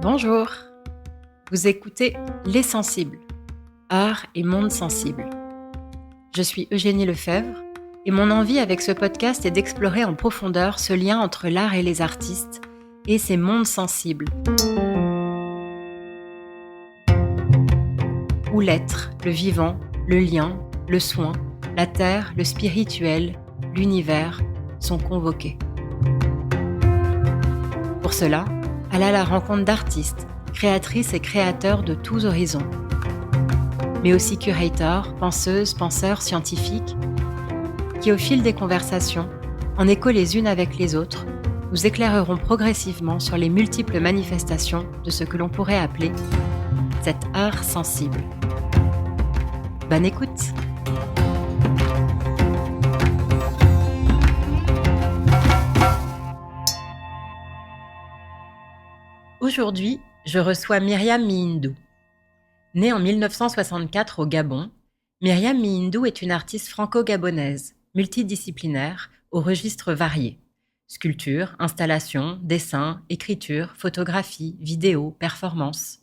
Bonjour, vous écoutez Les Sensibles, art et monde sensible. Je suis Eugénie Lefebvre et mon envie avec ce podcast est d'explorer en profondeur ce lien entre l'art et les artistes et ces mondes sensibles. Où l'être, le vivant, le lien, le soin, la terre, le spirituel, l'univers sont convoqués. Pour cela, aller à la rencontre d'artistes, créatrices et créateurs de tous horizons, mais aussi curators, penseuses, penseurs, scientifiques, qui au fil des conversations, en écho les unes avec les autres, nous éclaireront progressivement sur les multiples manifestations de ce que l'on pourrait appeler cet art sensible. Bonne écoute! Aujourd'hui, je reçois Myriam Mihindou. Née en 1964 au Gabon, Myriam Mihindou est une artiste franco-gabonaise, multidisciplinaire, aux registres variés. Sculpture, installation, dessin, écriture, photographie, vidéo, performance.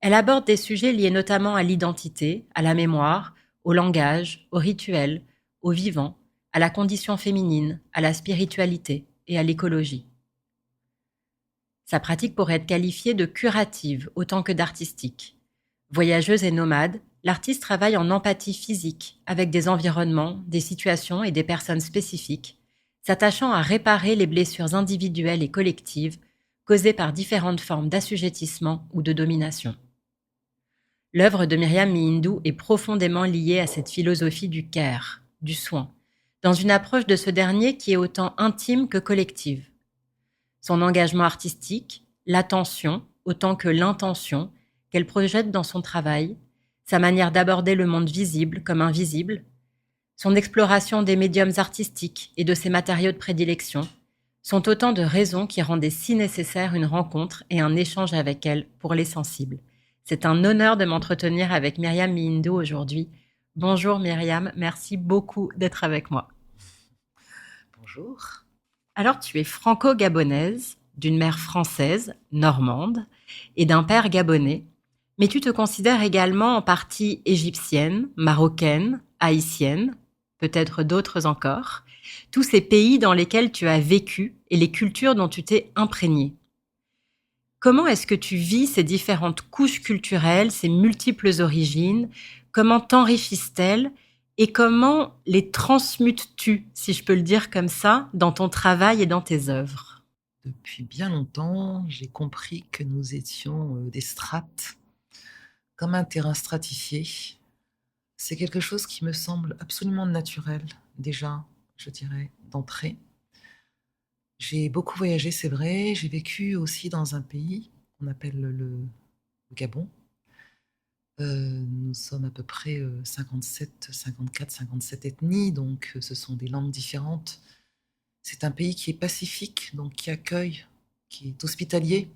Elle aborde des sujets liés notamment à l'identité, à la mémoire, au langage, au rituel, au vivant, à la condition féminine, à la spiritualité et à l'écologie. Sa pratique pourrait être qualifiée de curative autant que d'artistique. Voyageuse et nomade, l'artiste travaille en empathie physique avec des environnements, des situations et des personnes spécifiques, s'attachant à réparer les blessures individuelles et collectives causées par différentes formes d'assujettissement ou de domination. L'œuvre de Myriam Mihindou est profondément liée à cette philosophie du care, du soin, dans une approche de ce dernier qui est autant intime que collective. Son engagement artistique, l'attention autant que l'intention qu'elle projette dans son travail, sa manière d'aborder le monde visible comme invisible, son exploration des médiums artistiques et de ses matériaux de prédilection, sont autant de raisons qui rendaient si nécessaire une rencontre et un échange avec elle pour les sensibles. C'est un honneur de m'entretenir avec Myriam Mihindou aujourd'hui. Bonjour Myriam, merci beaucoup d'être avec moi. Bonjour. Alors, tu es franco-gabonaise, d'une mère française, normande, et d'un père gabonais, mais tu te considères également en partie égyptienne, marocaine, haïtienne, peut-être d'autres encore, tous ces pays dans lesquels tu as vécu et les cultures dont tu t'es imprégnée. Comment est-ce que tu vis ces différentes couches culturelles, ces multiples origines? Comment t'enrichissent-elles? Et comment les transmutes-tu, si je peux le dire comme ça, dans ton travail et dans tes œuvres? Depuis bien longtemps, j'ai compris que nous étions des strates, comme un terrain stratifié. C'est quelque chose qui me semble absolument naturel, déjà, je dirais, d'entrée. J'ai beaucoup voyagé, c'est vrai. J'ai vécu aussi dans un pays qu'on appelle le Gabon. Nous sommes à peu près 57, 54, 57 ethnies, donc ce sont des langues différentes. C'est un pays qui est pacifique, donc qui accueille, qui est hospitalier.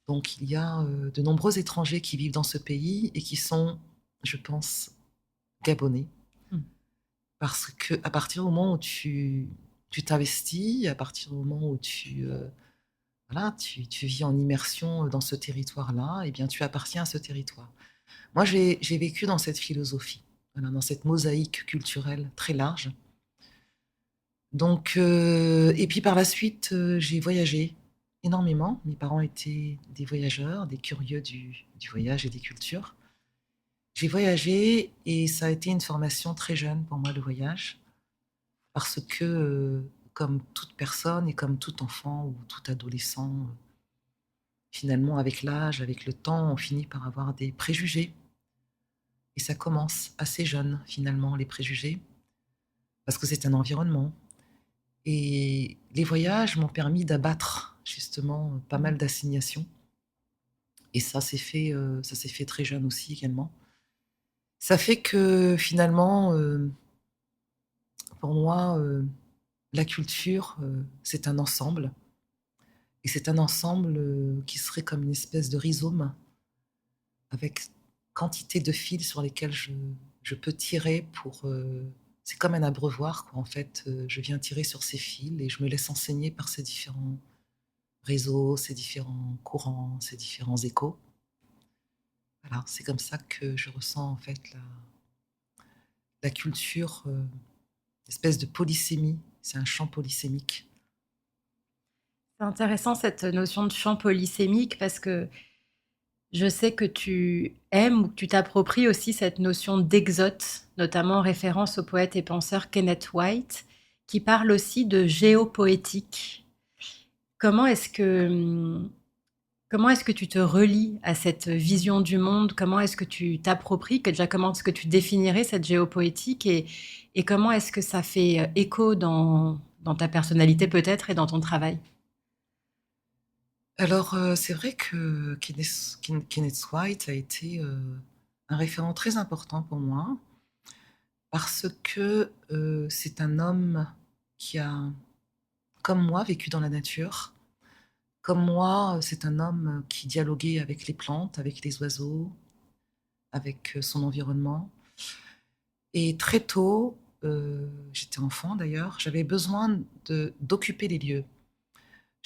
Donc il y a de nombreux étrangers qui vivent dans ce pays et qui sont, je pense, gabonais. Hmm. Parce que à partir du moment où tu t'investis, à partir du moment où voilà, tu vis en immersion dans ce territoire-là, eh bien tu appartiens à ce territoire. Moi, j'ai vécu dans cette philosophie, voilà, dans cette mosaïque culturelle très large. Donc, et puis par la suite, j'ai voyagé énormément. Mes parents étaient des voyageurs, des curieux du voyage et des cultures. J'ai voyagé et ça a été une formation très jeune pour moi, le voyage, parce que, comme toute personne et comme tout enfant ou tout adolescent, finalement, avec l'âge, avec le temps, on finit par avoir des préjugés. Et ça commence assez jeune, finalement, les préjugés, parce que c'est un environnement. Et les voyages m'ont permis d'abattre justement pas mal d'assignations. Et ça s'est fait très jeune aussi également. Ça fait que finalement, pour moi, la culture, c'est un ensemble. Et c'est un ensemble qui serait comme une espèce de rhizome avec quantité de fils sur lesquels je peux tirer pour... c'est comme un abreuvoir, quoi. En fait, je viens tirer sur ces fils et je me laisse enseigner par ces différents réseaux, ces différents courants, ces différents échos. Voilà, c'est comme ça que je ressens en fait la culture, espèce de polysémie. C'est un champ polysémique. C'est intéressant cette notion de champ polysémique parce que je sais que tu aimes ou que tu t'appropries aussi cette notion d'exote, notamment en référence au poète et penseur Kenneth White, qui parle aussi de géopoétique. Comment est-ce que, comment est-ce que tu te relis à cette vision du monde? Comment est-ce que tu t'appropries? Que déjà, comment est-ce que tu définirais cette géopoétique et comment est-ce que ça fait écho dans ta personnalité peut-être et dans ton travail? Alors, c'est vrai que Kenneth White a été, un référent très important pour moi parce que, c'est un homme qui a, comme moi, vécu dans la nature. Comme moi, c'est un homme qui dialoguait avec les plantes, avec les oiseaux, avec, son environnement et très tôt, j'étais enfant d'ailleurs, j'avais besoin de d'occuper les lieux.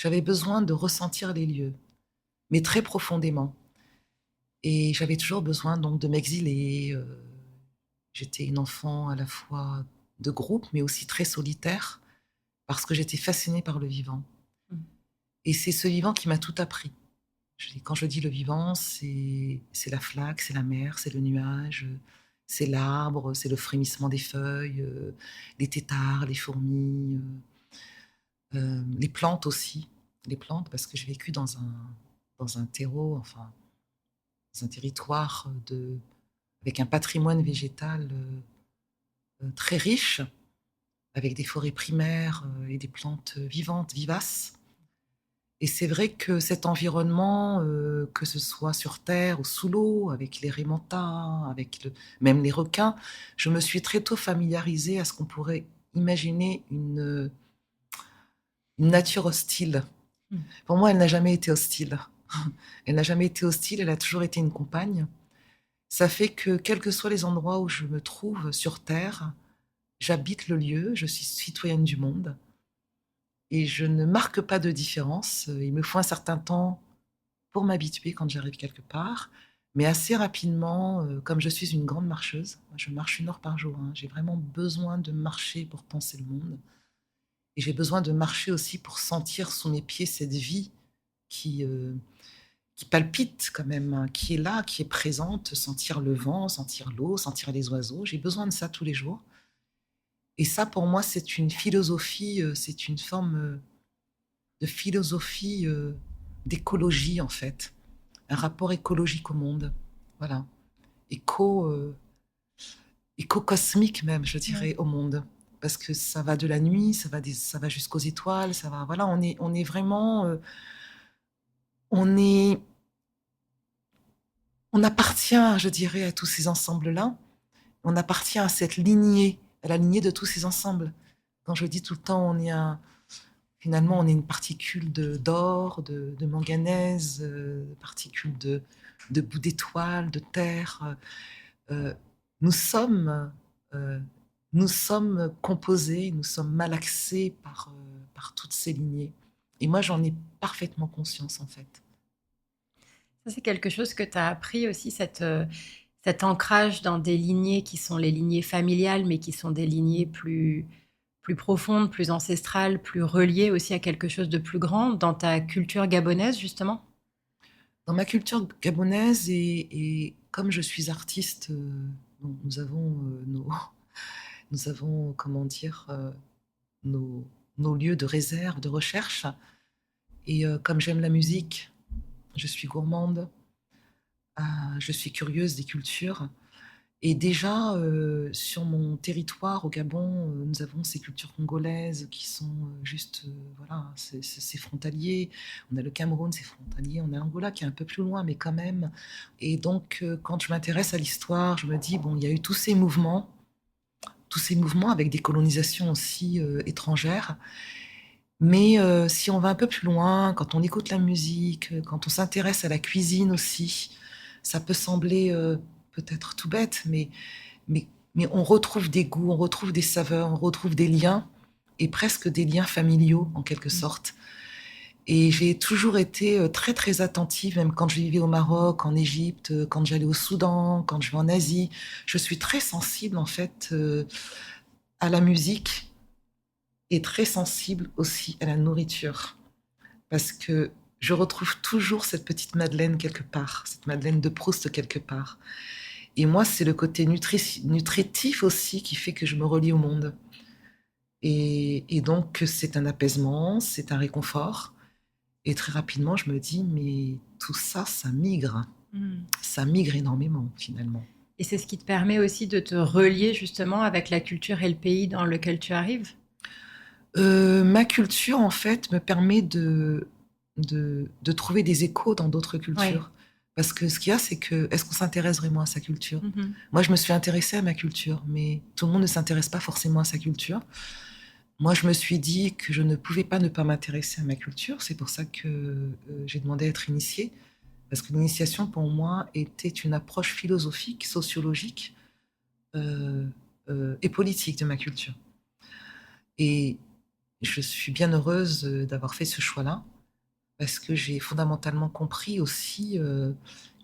J'avais besoin de ressentir les lieux, mais très profondément. Et j'avais toujours besoin donc de m'exiler. J'étais une enfant à la fois de groupe, mais aussi très solitaire, parce que j'étais fascinée par le vivant. Et c'est ce vivant qui m'a tout appris. Quand je dis le vivant, c'est la flaque, c'est la mer, c'est le nuage, c'est l'arbre, c'est le frémissement des feuilles, les têtards, les fourmis, les plantes aussi. Les plantes, parce que j'ai vécu dans un terreau, enfin, dans un territoire avec un patrimoine végétal très riche, avec des forêts primaires et des plantes vivantes, vivaces. Et c'est vrai que cet environnement, que ce soit sur terre ou sous l'eau, avec les raies mantas, même les requins, je me suis très tôt familiarisée à ce qu'on pourrait imaginer une nature hostile. Pour moi, elle n'a jamais été hostile. Elle n'a jamais été hostile, elle a toujours été une compagne. Ça fait que, quels que soient les endroits où je me trouve sur Terre, j'habite le lieu, je suis citoyenne du monde et je ne marque pas de différence. Il me faut un certain temps pour m'habituer quand j'arrive quelque part, mais assez rapidement, comme je suis une grande marcheuse, je marche 1 heure par jour, hein, j'ai vraiment besoin de marcher pour penser le monde et j'ai besoin de marcher aussi pour sentir sous mes pieds cette vie qui, euh, qui palpite quand même, hein, qui est là, qui est présente, sentir le vent, sentir l'eau, sentir les oiseaux. J'ai besoin de ça tous les jours. Et ça, pour moi, c'est une philosophie, c'est une forme de philosophie d'écologie, en fait. Un rapport écologique au monde. Voilà. Éco, éco-cosmique même, je dirais, au monde. Parce que ça va de la nuit, ça va jusqu'aux étoiles, ça va. Voilà, on est vraiment. On est. On appartient, je dirais, à tous ces ensembles-là. On appartient à cette lignée, à la lignée de tous ces ensembles. Quand je dis tout le temps, finalement, on est une particule d'or, de manganèse, particule de bout d'étoile, de terre. Euh, nous sommes, euh, nous sommes composés, nous sommes malaxés par toutes ces lignées. Et moi, j'en ai parfaitement conscience, en fait. Ça, c'est quelque chose que tu as appris aussi, cet ancrage dans des lignées qui sont les lignées familiales, mais qui sont des lignées plus profondes, plus ancestrales, plus reliées aussi à quelque chose de plus grand dans ta culture gabonaise, justement. Dans ma culture gabonaise, et comme je suis artiste, nous avons nous avons, comment dire, nos lieux de réserve, de recherche. Et comme j'aime la musique, je suis gourmande, je suis curieuse des cultures. Et déjà, sur mon territoire au Gabon, nous avons ces cultures congolaises qui sont juste, voilà, c'est frontalier. On a le Cameroun, c'est frontalier. On a Angola qui est un peu plus loin, mais quand même. Et donc, quand je m'intéresse à l'histoire, je me dis, bon, il y a eu tous ces mouvements avec des colonisations aussi étrangères. Mais si on va un peu plus loin, quand on écoute la musique, quand on s'intéresse à la cuisine aussi, ça peut sembler peut-être tout bête, mais on retrouve des goûts, on retrouve des saveurs, on retrouve des liens, et presque des liens familiaux en quelque sorte. Et j'ai toujours été très, très attentive, même quand je vivais au Maroc, en Égypte, quand j'allais au Soudan, quand je vais en Asie. Je suis très sensible, en fait, à la musique et très sensible aussi à la nourriture. Parce que je retrouve toujours cette petite Madeleine quelque part, cette Madeleine de Proust quelque part. Et moi, c'est le côté nutritif aussi qui fait que je me relie au monde. Et donc, c'est un apaisement, c'est un réconfort. Et très rapidement, je me dis, mais tout ça, ça migre. Mm. Ça migre énormément, finalement. Et c'est ce qui te permet aussi de te relier justement avec la culture et le pays dans lequel tu arrives? Ma culture, en fait, me permet de trouver des échos dans d'autres Oui. cultures. Parce que ce qu'il y a, c'est que, est-ce qu'on s'intéresse vraiment à sa culture? Mhm. Moi, je me suis intéressée à ma culture, mais tout le monde ne s'intéresse pas forcément à sa culture. Moi, je me suis dit que je ne pouvais pas ne pas m'intéresser à ma culture. C'est pour ça que j'ai demandé à être initiée. Parce que l'initiation, pour moi, était une approche philosophique, sociologique euh, et politique de ma culture. Et je suis bien heureuse d'avoir fait ce choix-là, parce que j'ai fondamentalement compris aussi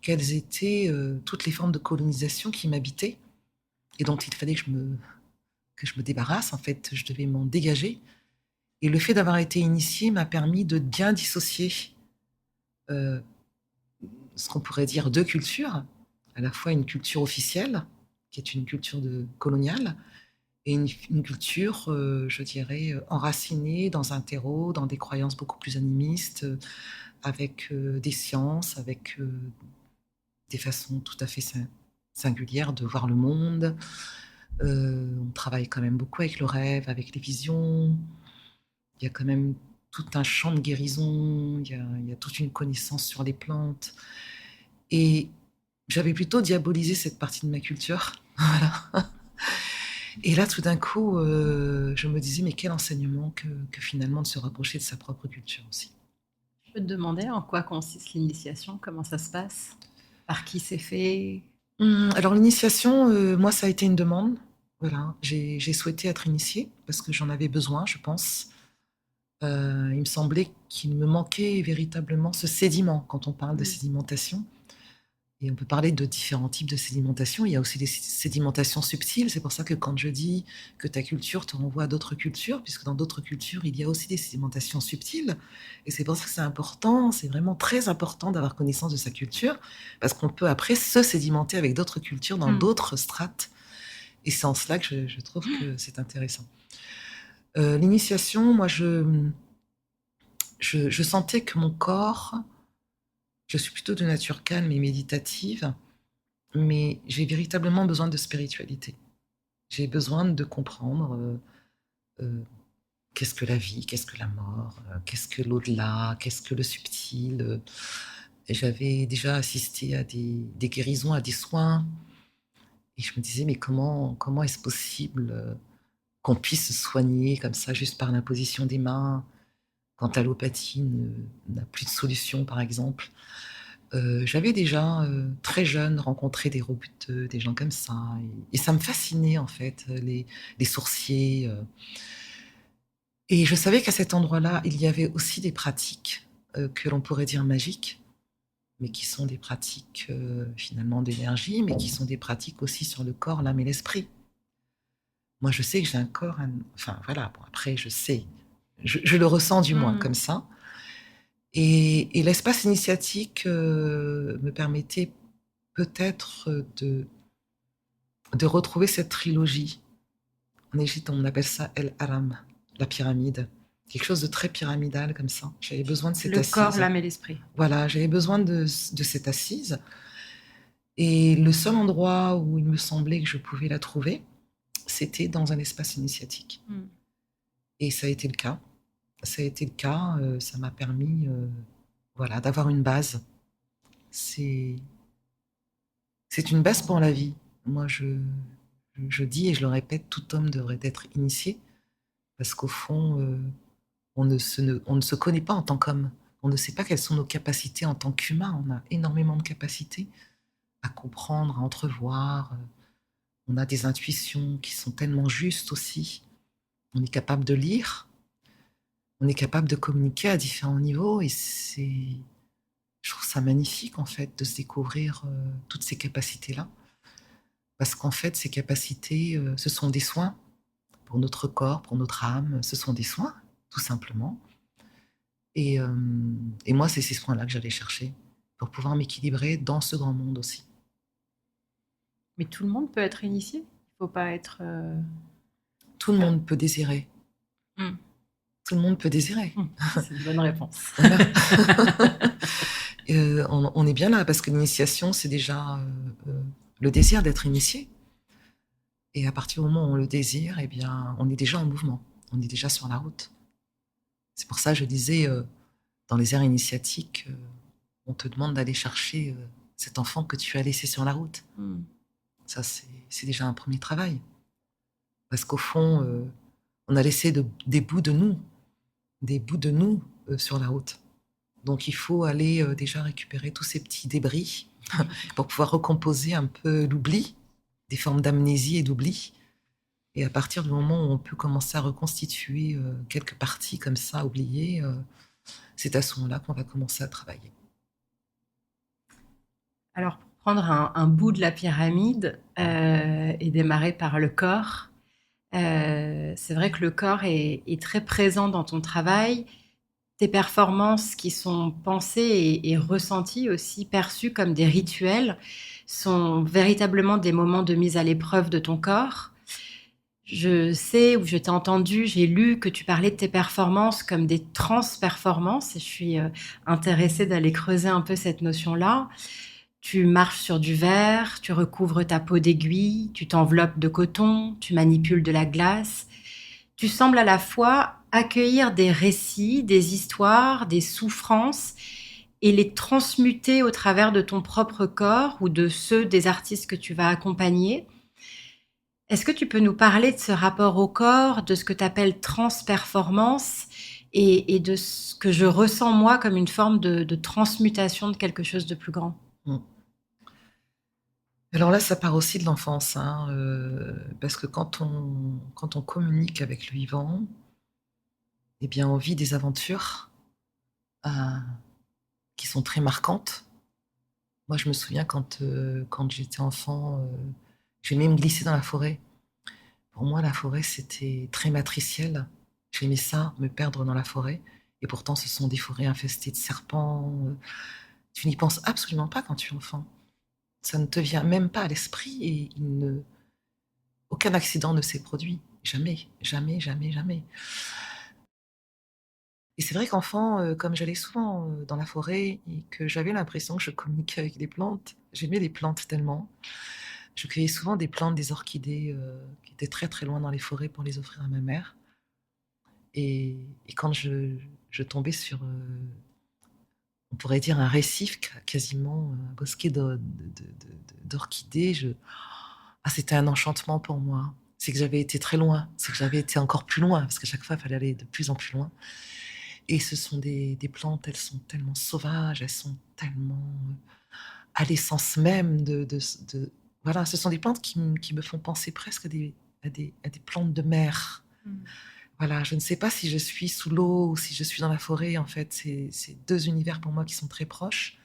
quelles étaient toutes les formes de colonisation qui m'habitaient et dont il fallait que je me débarrasse. En fait, je devais m'en dégager. Et le fait d'avoir été initiée m'a permis de bien dissocier euh, ce qu'on pourrait dire deux cultures, à la fois une culture officielle, qui est une culture coloniale, et une culture, je dirais, enracinée dans un terreau, dans des croyances beaucoup plus animistes, avec des sciences, avec des façons tout à fait singulières de voir le monde. On travaille quand même beaucoup avec le rêve, avec les visions. Il y a quand même tout un champ de guérison, il y a toute une connaissance sur les plantes. Et j'avais plutôt diabolisé cette partie de ma culture. Voilà. Et là, tout d'un coup, je me disais, mais quel enseignement que finalement de se rapprocher de sa propre culture aussi. Je peux te demander en quoi consiste l'initiation? Comment ça se passe? Par qui c'est fait? Alors l'initiation, moi, ça a été une demande. Voilà, j'ai souhaité être initiée parce que j'en avais besoin, je pense. Il me semblait qu'il me manquait véritablement ce sédiment quand on parle de Mm. sédimentation. Et on peut parler de différents types de sédimentation. Il y a aussi des sédimentations subtiles. C'est pour ça que quand je dis que ta culture te renvoie à d'autres cultures, puisque dans d'autres cultures, il y a aussi des sédimentations subtiles. Et c'est pour ça que c'est important, c'est vraiment très important d'avoir connaissance de sa culture, parce qu'on peut après se sédimenter avec d'autres cultures dans Mm. d'autres strates. Et c'est en cela que je trouve que c'est intéressant. L'initiation, moi, je sentais que mon corps, je suis plutôt de nature calme et méditative, mais j'ai véritablement besoin de spiritualité. J'ai besoin de comprendre euh, qu'est-ce que la vie, qu'est-ce que la mort, qu'est-ce que l'au-delà, qu'est-ce que le subtil. Et j'avais déjà assisté à des guérisons, à des soins, et je me disais, mais comment est-ce possible qu'on puisse se soigner comme ça, juste par l'imposition des mains, quand l'allopathie n'a plus de solution, par exemple. J'avais déjà, très jeune, rencontré des roboteux, des gens comme ça, et ça me fascinait en fait, les sourciers. Et je savais qu'à cet endroit-là, il y avait aussi des pratiques que l'on pourrait dire magiques, mais qui sont des pratiques finalement d'énergie, mais qui sont des pratiques aussi sur le corps, l'âme et l'esprit. Moi, je sais que j'ai un corps, enfin voilà, bon, après, je sais, je le ressens du moins Mm. comme ça. Et l'espace initiatique me permettait peut-être de retrouver cette trilogie. En Égypte, on appelle ça El Haram, la pyramide. Quelque chose de très pyramidal comme ça. J'avais besoin de cette Le corps, assise. l'âme et l'esprit. Voilà, j'avais besoin de cette assise. Et le seul endroit où il me semblait que je pouvais la trouver, c'était dans un espace initiatique. Mm. Et ça a été le cas. Ça a été le cas. Ça m'a permis, voilà, d'avoir une base. C'est C'est une base pour la vie. Moi, je dis et je le répète, tout homme devrait être initié, parce qu'au fond, on ne se connaît pas en tant qu'homme. On ne sait pas quelles sont nos capacités en tant qu'humain. On a énormément de capacités à comprendre, à entrevoir. On a des intuitions qui sont tellement justes aussi. On est capable de lire. on est capable de communiquer à différents niveaux et je trouve ça magnifique en fait de se découvrir toutes ces capacités-là. Parce qu'en fait, ces capacités, ce sont des soins pour notre corps, pour notre âme, ce sont des soins, tout simplement. Et, euh, et moi, c'est ces soins-là que j'allais chercher pour pouvoir m'équilibrer dans ce grand monde aussi. Mais tout le monde peut être initié. Il faut pas être. Tout le monde peut désirer. Hmm. Tout le monde peut désirer. C'est une bonne réponse. Voilà. On est bien là parce que l'initiation, c'est déjà le désir d'être initié. Et à partir du moment où on le désire, eh bien, on est déjà en mouvement. On est déjà sur la route. C'est pour ça que je disais, dans les aires initiatiques, on te demande d'aller chercher cet enfant que tu as laissé sur la route. Hmm. Ça, c'est déjà un premier travail. Parce qu'au fond, on a laissé des bouts de nous sur la route. Donc il faut aller déjà récupérer tous ces petits débris pour pouvoir recomposer un peu l'oubli, des formes d'amnésie et d'oubli. Et à partir du moment où on peut commencer à reconstituer quelques parties comme ça oubliées, c'est à ce moment-là qu'on va commencer à travailler. Alors, pour prendre un bout de la pyramide et démarrer par le corps, c'est vrai que le corps est très présent dans ton travail. Tes performances qui sont pensées et ressenties aussi, perçues comme des rituels, sont véritablement des moments de mise à l'épreuve de ton corps. Je sais ou je t'ai entendu, j'ai lu que tu parlais de tes performances comme des trans-performances et je suis intéressée d'aller creuser un peu cette notion-là. Tu marches sur du verre, tu recouvres ta peau d'aiguille, tu t'enveloppes de coton, tu manipules de la glace. Tu sembles à la fois accueillir des récits, des histoires, des souffrances et les transmuter au travers de ton propre corps ou de ceux des artistes que tu vas accompagner. Est-ce que tu peux nous parler de ce rapport au corps, de ce que tu appelles transperformance et de ce que je ressens moi comme une forme de transmutation de quelque chose de plus grand? Mm. Alors là, ça part aussi de l'enfance, hein, parce que quand on communique avec le vivant, eh bien, on vit des aventures euh, qui sont très marquantes. Moi, je me souviens quand j'étais enfant, j'aimais me glisser dans la forêt. Pour moi, la forêt, c'était très matriciel. J'aimais ça, me perdre dans la forêt. Et pourtant, ce sont des forêts infestées de serpents. Tu n'y penses absolument pas quand tu es enfant. Ça ne te vient même pas à l'esprit et aucun accident ne s'est produit. Jamais, jamais, jamais, jamais. Et c'est vrai qu'enfant, comme j'allais souvent dans la forêt et que j'avais l'impression que je communiquais avec des plantes, j'aimais les plantes tellement. Je cueillais souvent des plantes, des orchidées qui étaient très très loin dans les forêts pour les offrir à ma mère. Et quand je tombais sur, on pourrait dire, un récif, quasiment un bosquet d'orchidées, c'était un enchantement pour moi. C'est que j'avais été très loin, c'est que j'avais été encore plus loin, parce qu'à chaque fois, il fallait aller de plus en plus loin. Et ce sont des plantes, elles sont tellement sauvages, elles sont tellement à l'essence même voilà, ce sont des plantes qui me font penser presque à des plantes de mer. Voilà, je ne sais pas si je suis sous l'eau ou si je suis dans la forêt. En fait, c'est deux univers pour moi qui sont très proches.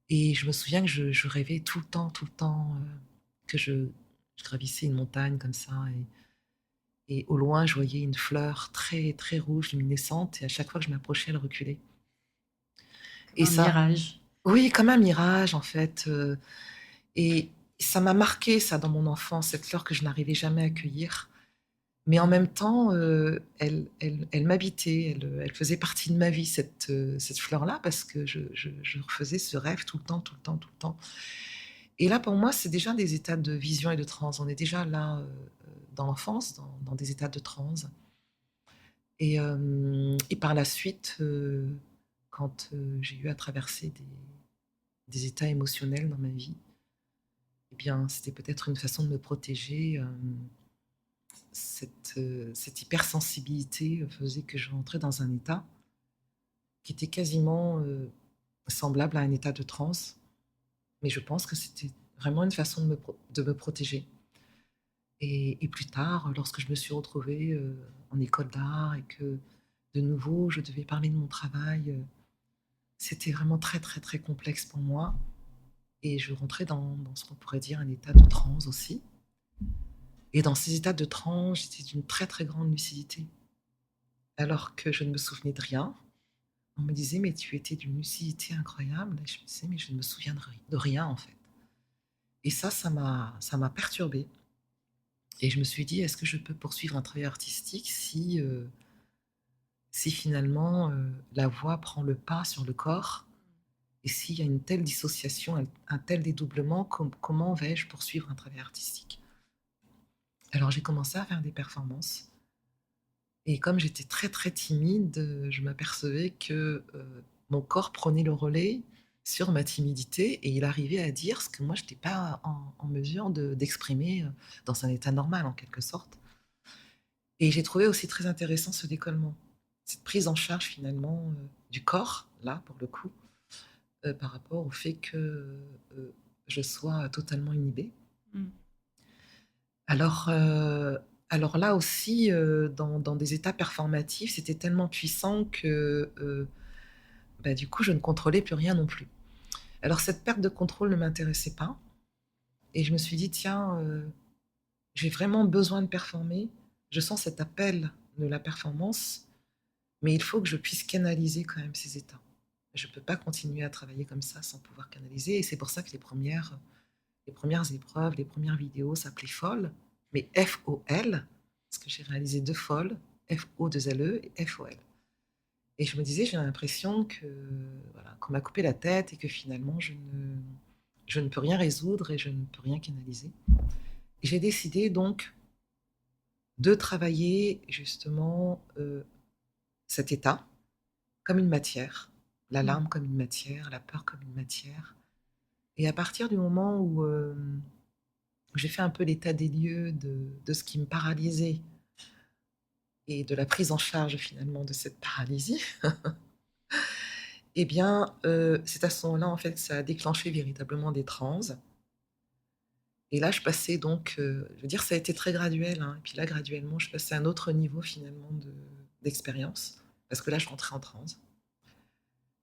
Et je me souviens que je rêvais tout le temps, que je gravissais une montagne comme ça. Et au loin, je voyais une fleur très, très rouge, luminescente. Et à chaque fois que je m'approchais, elle reculait. Et Un ça, mirage. oui, comme un mirage, en fait. Et ça m'a marqué, ça, dans mon enfance, cette fleur que je n'arrivais jamais à cueillir. Mais en même temps, elle m'habitait, elle faisait partie de ma vie, cette fleur-là, parce que je refaisais ce rêve tout le temps, tout le temps, tout le temps. Et là, pour moi, c'est déjà des états de vision et de transe. On est déjà là, dans l'enfance, dans des états de transe. Et par la suite, quand j'ai eu à traverser des états émotionnels dans ma vie, eh bien, c'était peut-être une façon de me protéger. Cette hypersensibilité faisait que je rentrais dans un état qui était quasiment semblable à un état de transe, mais je pense que c'était vraiment une façon de me protéger. Et plus tard, lorsque je me suis retrouvée en école d'art et que De nouveau, je devais parler de mon travail. C'était vraiment très, très, très complexe pour moi. Et je rentrais dans ce qu'on pourrait dire un état de transe aussi. Et dans ces états de transe, j'étais d'une très, très grande lucidité. Alors que je ne me souvenais de rien. On me disait, mais tu étais d'une lucidité incroyable. Et je me disais, mais je ne me souviens de rien, en fait. Et ça m'a perturbée. Et je me suis dit, est-ce que je peux poursuivre un travail artistique si finalement la voix prend le pas sur le corps et s'il y a une telle dissociation, un tel dédoublement, comment vais-je poursuivre un travail artistique? Alors j'ai commencé à faire des performances et comme j'étais très très timide, je m'apercevais que mon corps prenait le relais sur ma timidité et il arrivait à dire ce que moi je n'étais pas en mesure d'exprimer dans un état normal en quelque sorte. Et j'ai trouvé aussi très intéressant ce décollement, cette prise en charge finalement du corps, là pour le coup, par rapport au fait que je sois totalement inhibée. Mmh. Alors, alors là aussi, dans des états performatifs, c'était tellement puissant que bah, du coup, je ne contrôlais plus rien non plus. Alors cette perte de contrôle ne m'intéressait pas et je me suis dit, tiens, j'ai vraiment besoin de performer, je sens cet appel de la performance, mais il faut que je puisse canaliser quand même ces états. Je ne peux pas continuer à travailler comme ça sans pouvoir canaliser et c'est pour ça que les premières épreuves, les premières vidéos s'appelaient FOL, mais F-O-L, parce que j'ai réalisé 2 FOL, F-O-2-L-E et F-O-L. Et je me disais, j'ai l'impression que, voilà, qu'on m'a coupé la tête et que finalement, je ne peux rien résoudre et je ne peux rien canaliser. Et j'ai décidé donc de travailler justement cet état comme une matière, la Mmh. larme comme une matière, la peur comme une matière. Et à partir du moment où j'ai fait un peu l'état des lieux de ce qui me paralysait et de la prise en charge finalement de cette paralysie, eh bien, c'est à ce moment-là, en fait, que ça a déclenché véritablement des transes. Et là, je passais donc, je veux dire, ça a été très graduel, hein, et puis là, graduellement, je passais à un autre niveau finalement d'expérience, parce que là, je rentrais en transe.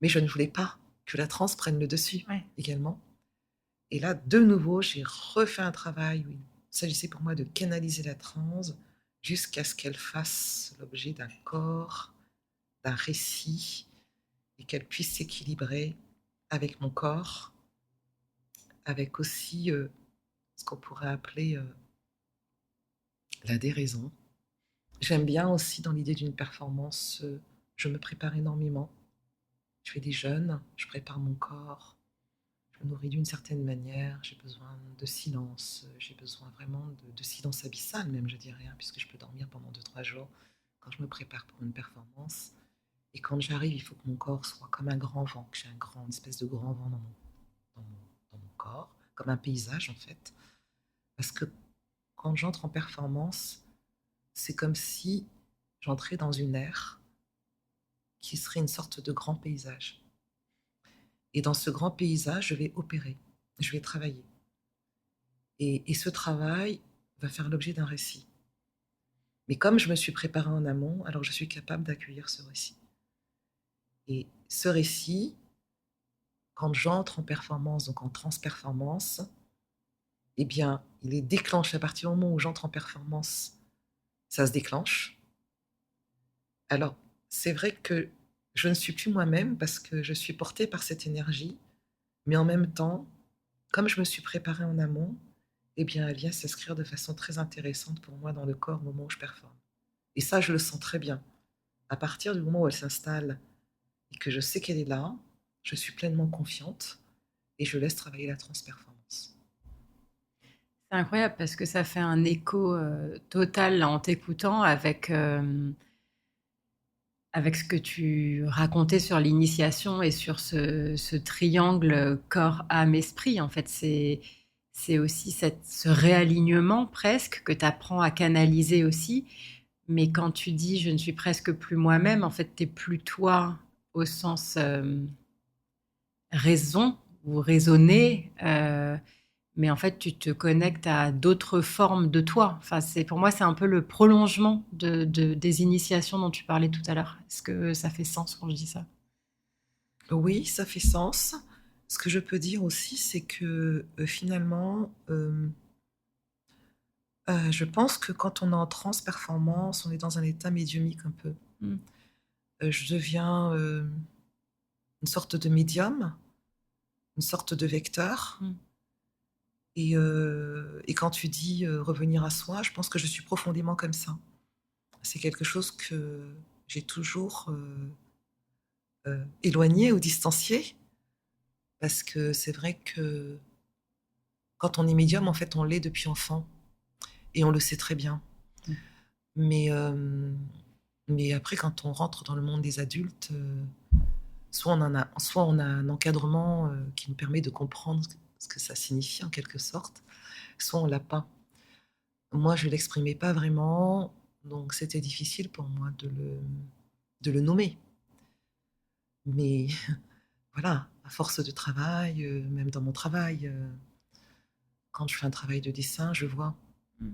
Mais je ne voulais pas que la transe prenne le dessus Ouais. également. Et là, de nouveau, j'ai refait un travail où il s'agissait pour moi de canaliser la transe jusqu'à ce qu'elle fasse l'objet d'un corps, d'un récit, et qu'elle puisse s'équilibrer avec mon corps, avec aussi ce qu'on pourrait appeler la déraison. J'aime bien aussi dans l'idée d'une performance, je me prépare énormément. Je fais des jeûnes, je prépare mon corps, je me nourris d'une certaine manière, j'ai besoin de silence, j'ai besoin vraiment de silence abyssal même, je dirais, hein, puisque je peux dormir pendant 2-3 jours quand je me prépare pour une performance. Et quand j'arrive, il faut que mon corps soit comme un grand vent, que j'ai une espèce de grand vent dans mon, dans mon corps, comme un paysage en fait. Parce que quand j'entre en performance, c'est comme si j'entrais dans une ère qui serait une sorte de grand paysage. Et dans ce grand paysage, je vais opérer, je vais travailler. Et ce travail va faire l'objet d'un récit. Mais comme je me suis préparée en amont, alors je suis capable d'accueillir ce récit. Et ce récit, quand j'entre en performance, donc en transperformance, eh bien, il est déclenché à partir du moment où j'entre en performance, ça se déclenche. Alors, c'est vrai que je ne suis plus moi-même parce que je suis portée par cette énergie, mais en même temps, comme je me suis préparée en amont, eh bien, elle vient s'inscrire de façon très intéressante pour moi dans le corps au moment où je performe. Et ça, je le sens très bien. À partir du moment où elle s'installe et que je sais qu'elle est là, je suis pleinement confiante et je laisse travailler la transperformance. C'est incroyable parce que ça fait un écho total là, en t'écoutant avec ce que tu racontais sur l'initiation et sur ce triangle corps, âme, esprit. En fait, c'est aussi ce réalignement presque que tu apprends à canaliser aussi. Mais quand tu dis je ne suis presque plus moi-même, en fait, tu n'es plus toi au sens raison ou raisonner, mais en fait, tu te connectes à d'autres formes de toi. Enfin, pour moi, c'est un peu le prolongement des initiations dont tu parlais tout à l'heure. Est-ce que ça fait sens quand je dis ça? Oui, ça fait sens. Ce que je peux dire aussi, c'est que finalement, je pense que quand on est en trans-performance, on est dans un état médiumique un peu. Mm. Je deviens une sorte de médium, une sorte de vecteur. Mm. Et quand tu dis revenir à soi, je pense que je suis profondément comme ça. C'est quelque chose que j'ai toujours éloigné ou distancié, parce que c'est vrai que quand on est médium, en fait, on l'est depuis enfant, et on le sait très bien. Mm. Mais, mais après, quand on rentre dans le monde des adultes, soit on a un encadrement qui nous permet de comprendre ce que ça signifie en quelque sorte, soit on l'a pas. Moi, je l'exprimais pas vraiment, donc c'était difficile pour moi de le nommer. Mais voilà, à force de travail, même dans mon travail, quand je fais un travail de dessin, je vois. Mm.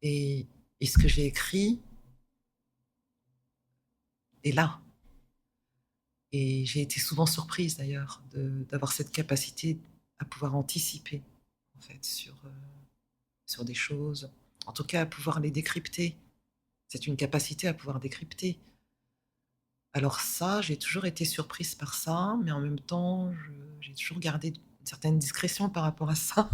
Et, et ce que j'ai écrit est là. Et j'ai été souvent surprise d'ailleurs d'avoir cette capacité à pouvoir anticiper en fait sur des choses, en tout cas à pouvoir les décrypter. C'est une capacité à pouvoir décrypter. Alors ça, j'ai toujours été surprise par ça, mais en même temps, j'ai toujours gardé une certaine discrétion par rapport à ça.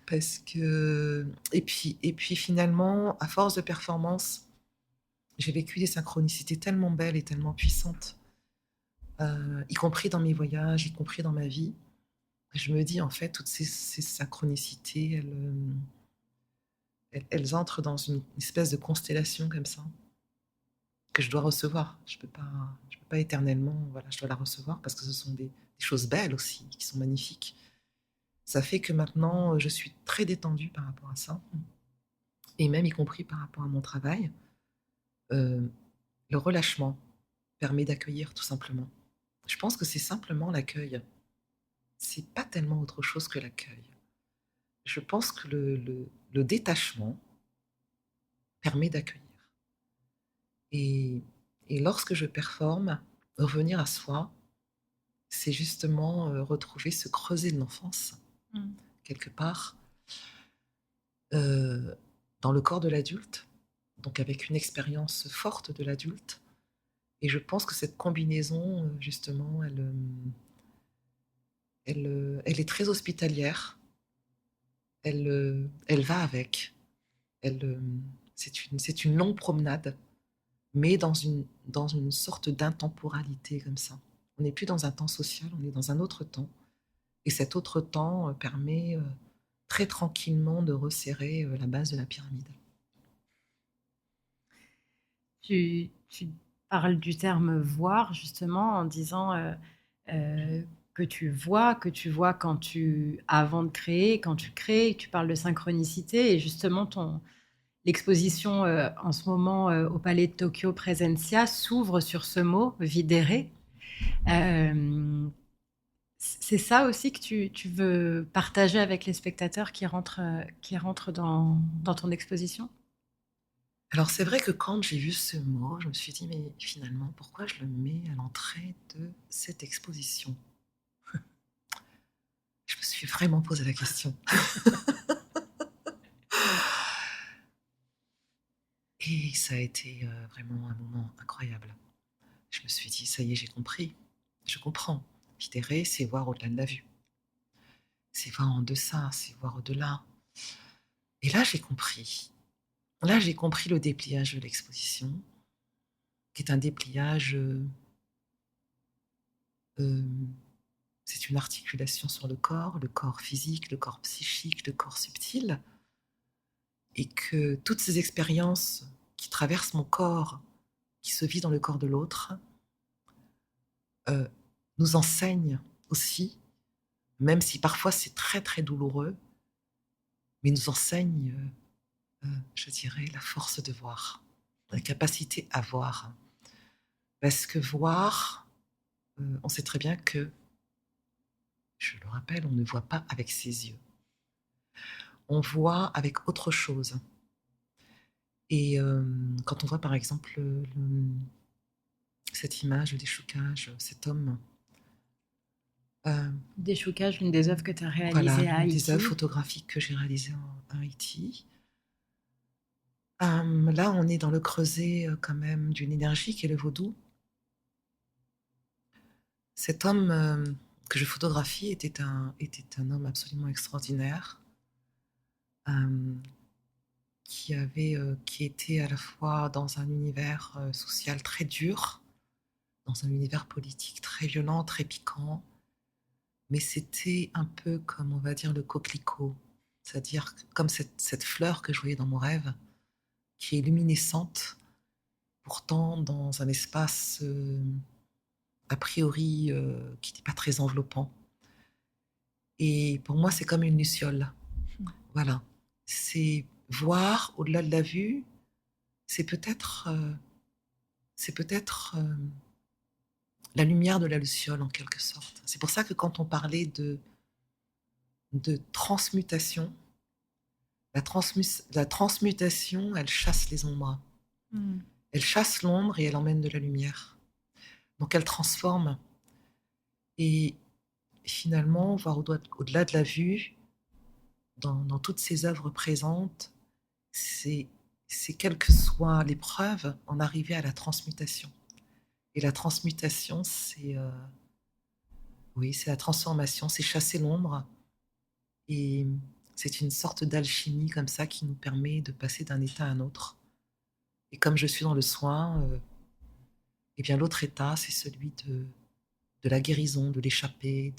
Parce que... et puis finalement, à force de performance, j'ai vécu des synchronicités tellement belles et tellement puissantes, y compris dans mes voyages, y compris dans ma vie. Je me dis, en fait, toutes ces synchronicités, elles entrent dans une espèce de constellation comme ça, que je dois recevoir. Je peux pas éternellement, voilà, je dois la recevoir parce que ce sont des choses belles aussi, qui sont magnifiques. Ça fait que maintenant, je suis très détendue par rapport à ça, et même y compris par rapport à mon travail. Euh, le relâchement permet d'accueillir tout simplement. Je pense que c'est simplement l'accueil. C'est pas tellement autre chose que l'accueil. Je pense que le détachement permet d'accueillir. Et, et lorsque je performe, revenir à soi, c'est justement retrouver ce creuset de l'enfance, Mm. quelque part, euh, dans le corps de l'adulte, donc avec une expérience forte de l'adulte. Et je pense que cette combinaison, justement, elle est très hospitalière. Elle va avec. Elle, c'est une longue promenade, mais dans une sorte d'intemporalité comme ça. On n'est plus dans un temps social, on est dans un autre temps. Et cet autre temps permet très tranquillement de resserrer la base de la pyramide. Tu parles du terme voir justement en disant euh, que tu vois quand avant de créer, quand tu crées, tu parles de synchronicité et justement l'exposition en ce moment au Palais de Tokyo Presencia s'ouvre sur ce mot, videre. Euh, c'est ça aussi que tu veux partager avec les spectateurs qui rentrent dans ton exposition? Alors c'est vrai que quand j'ai vu ce mot, je me suis dit, mais finalement, pourquoi je le mets à l'entrée de cette exposition? Je me suis vraiment posé la question. Et ça a été vraiment un moment incroyable. Je me suis dit, ça y est, j'ai compris. Je comprends. Vidérer, c'est voir au-delà de la vue. C'est voir en deçà, c'est voir au-delà. Et là, j'ai compris. Là, j'ai compris le dépliage de l'exposition, qui est un dépliage, euh, c'est une articulation sur le corps physique, le corps psychique, le corps subtil, et que toutes ces expériences qui traversent mon corps, qui se vivent dans le corps de l'autre, euh, nous enseignent aussi, même si parfois c'est très très douloureux, mais nous enseignent, je dirais, la force de voir, la capacité à voir. Parce que voir, on sait très bien que je le rappelle, on ne voit pas avec ses yeux. On voit avec autre chose. Et quand on voit par exemple cette image, le déchoucage, cet homme, Déchoucage, une des œuvres que tu as voilà, réalisées à une des œuvres Haïti. photographiques que j'ai réalisées en Haïti. Là, on est dans le creuset quand même d'une énergie qui est le vaudou. Cet homme que je photographie était un homme absolument extraordinaire, qui était à la fois dans un univers social très dur, dans un univers politique très violent, très piquant, mais c'était un peu comme, on va dire, le coquelicot, c'est-à-dire comme cette fleur que je voyais dans mon rêve, qui est luminescente, pourtant dans un espace a priori qui n'est pas très enveloppant. Et pour moi, c'est comme une luciole. Voilà. C'est voir au-delà de la vue, c'est peut-être la lumière de la luciole en quelque sorte. C'est pour ça que quand on parlait de transmutation, la transmutation, elle chasse les ombres. Elle chasse l'ombre et elle emmène de la lumière. Donc elle transforme. Et finalement, voir au-delà de la vue, dans toutes ces œuvres présentes, c'est quelle que soit l'épreuve, en arriver à la transmutation. Et la transmutation, oui, c'est la transformation, c'est chasser l'ombre. Et c'est une sorte d'alchimie comme ça qui nous permet de passer d'un état à un autre. Et comme je suis dans le soin, eh bien l'autre état, c'est celui de la guérison, de l'échappée,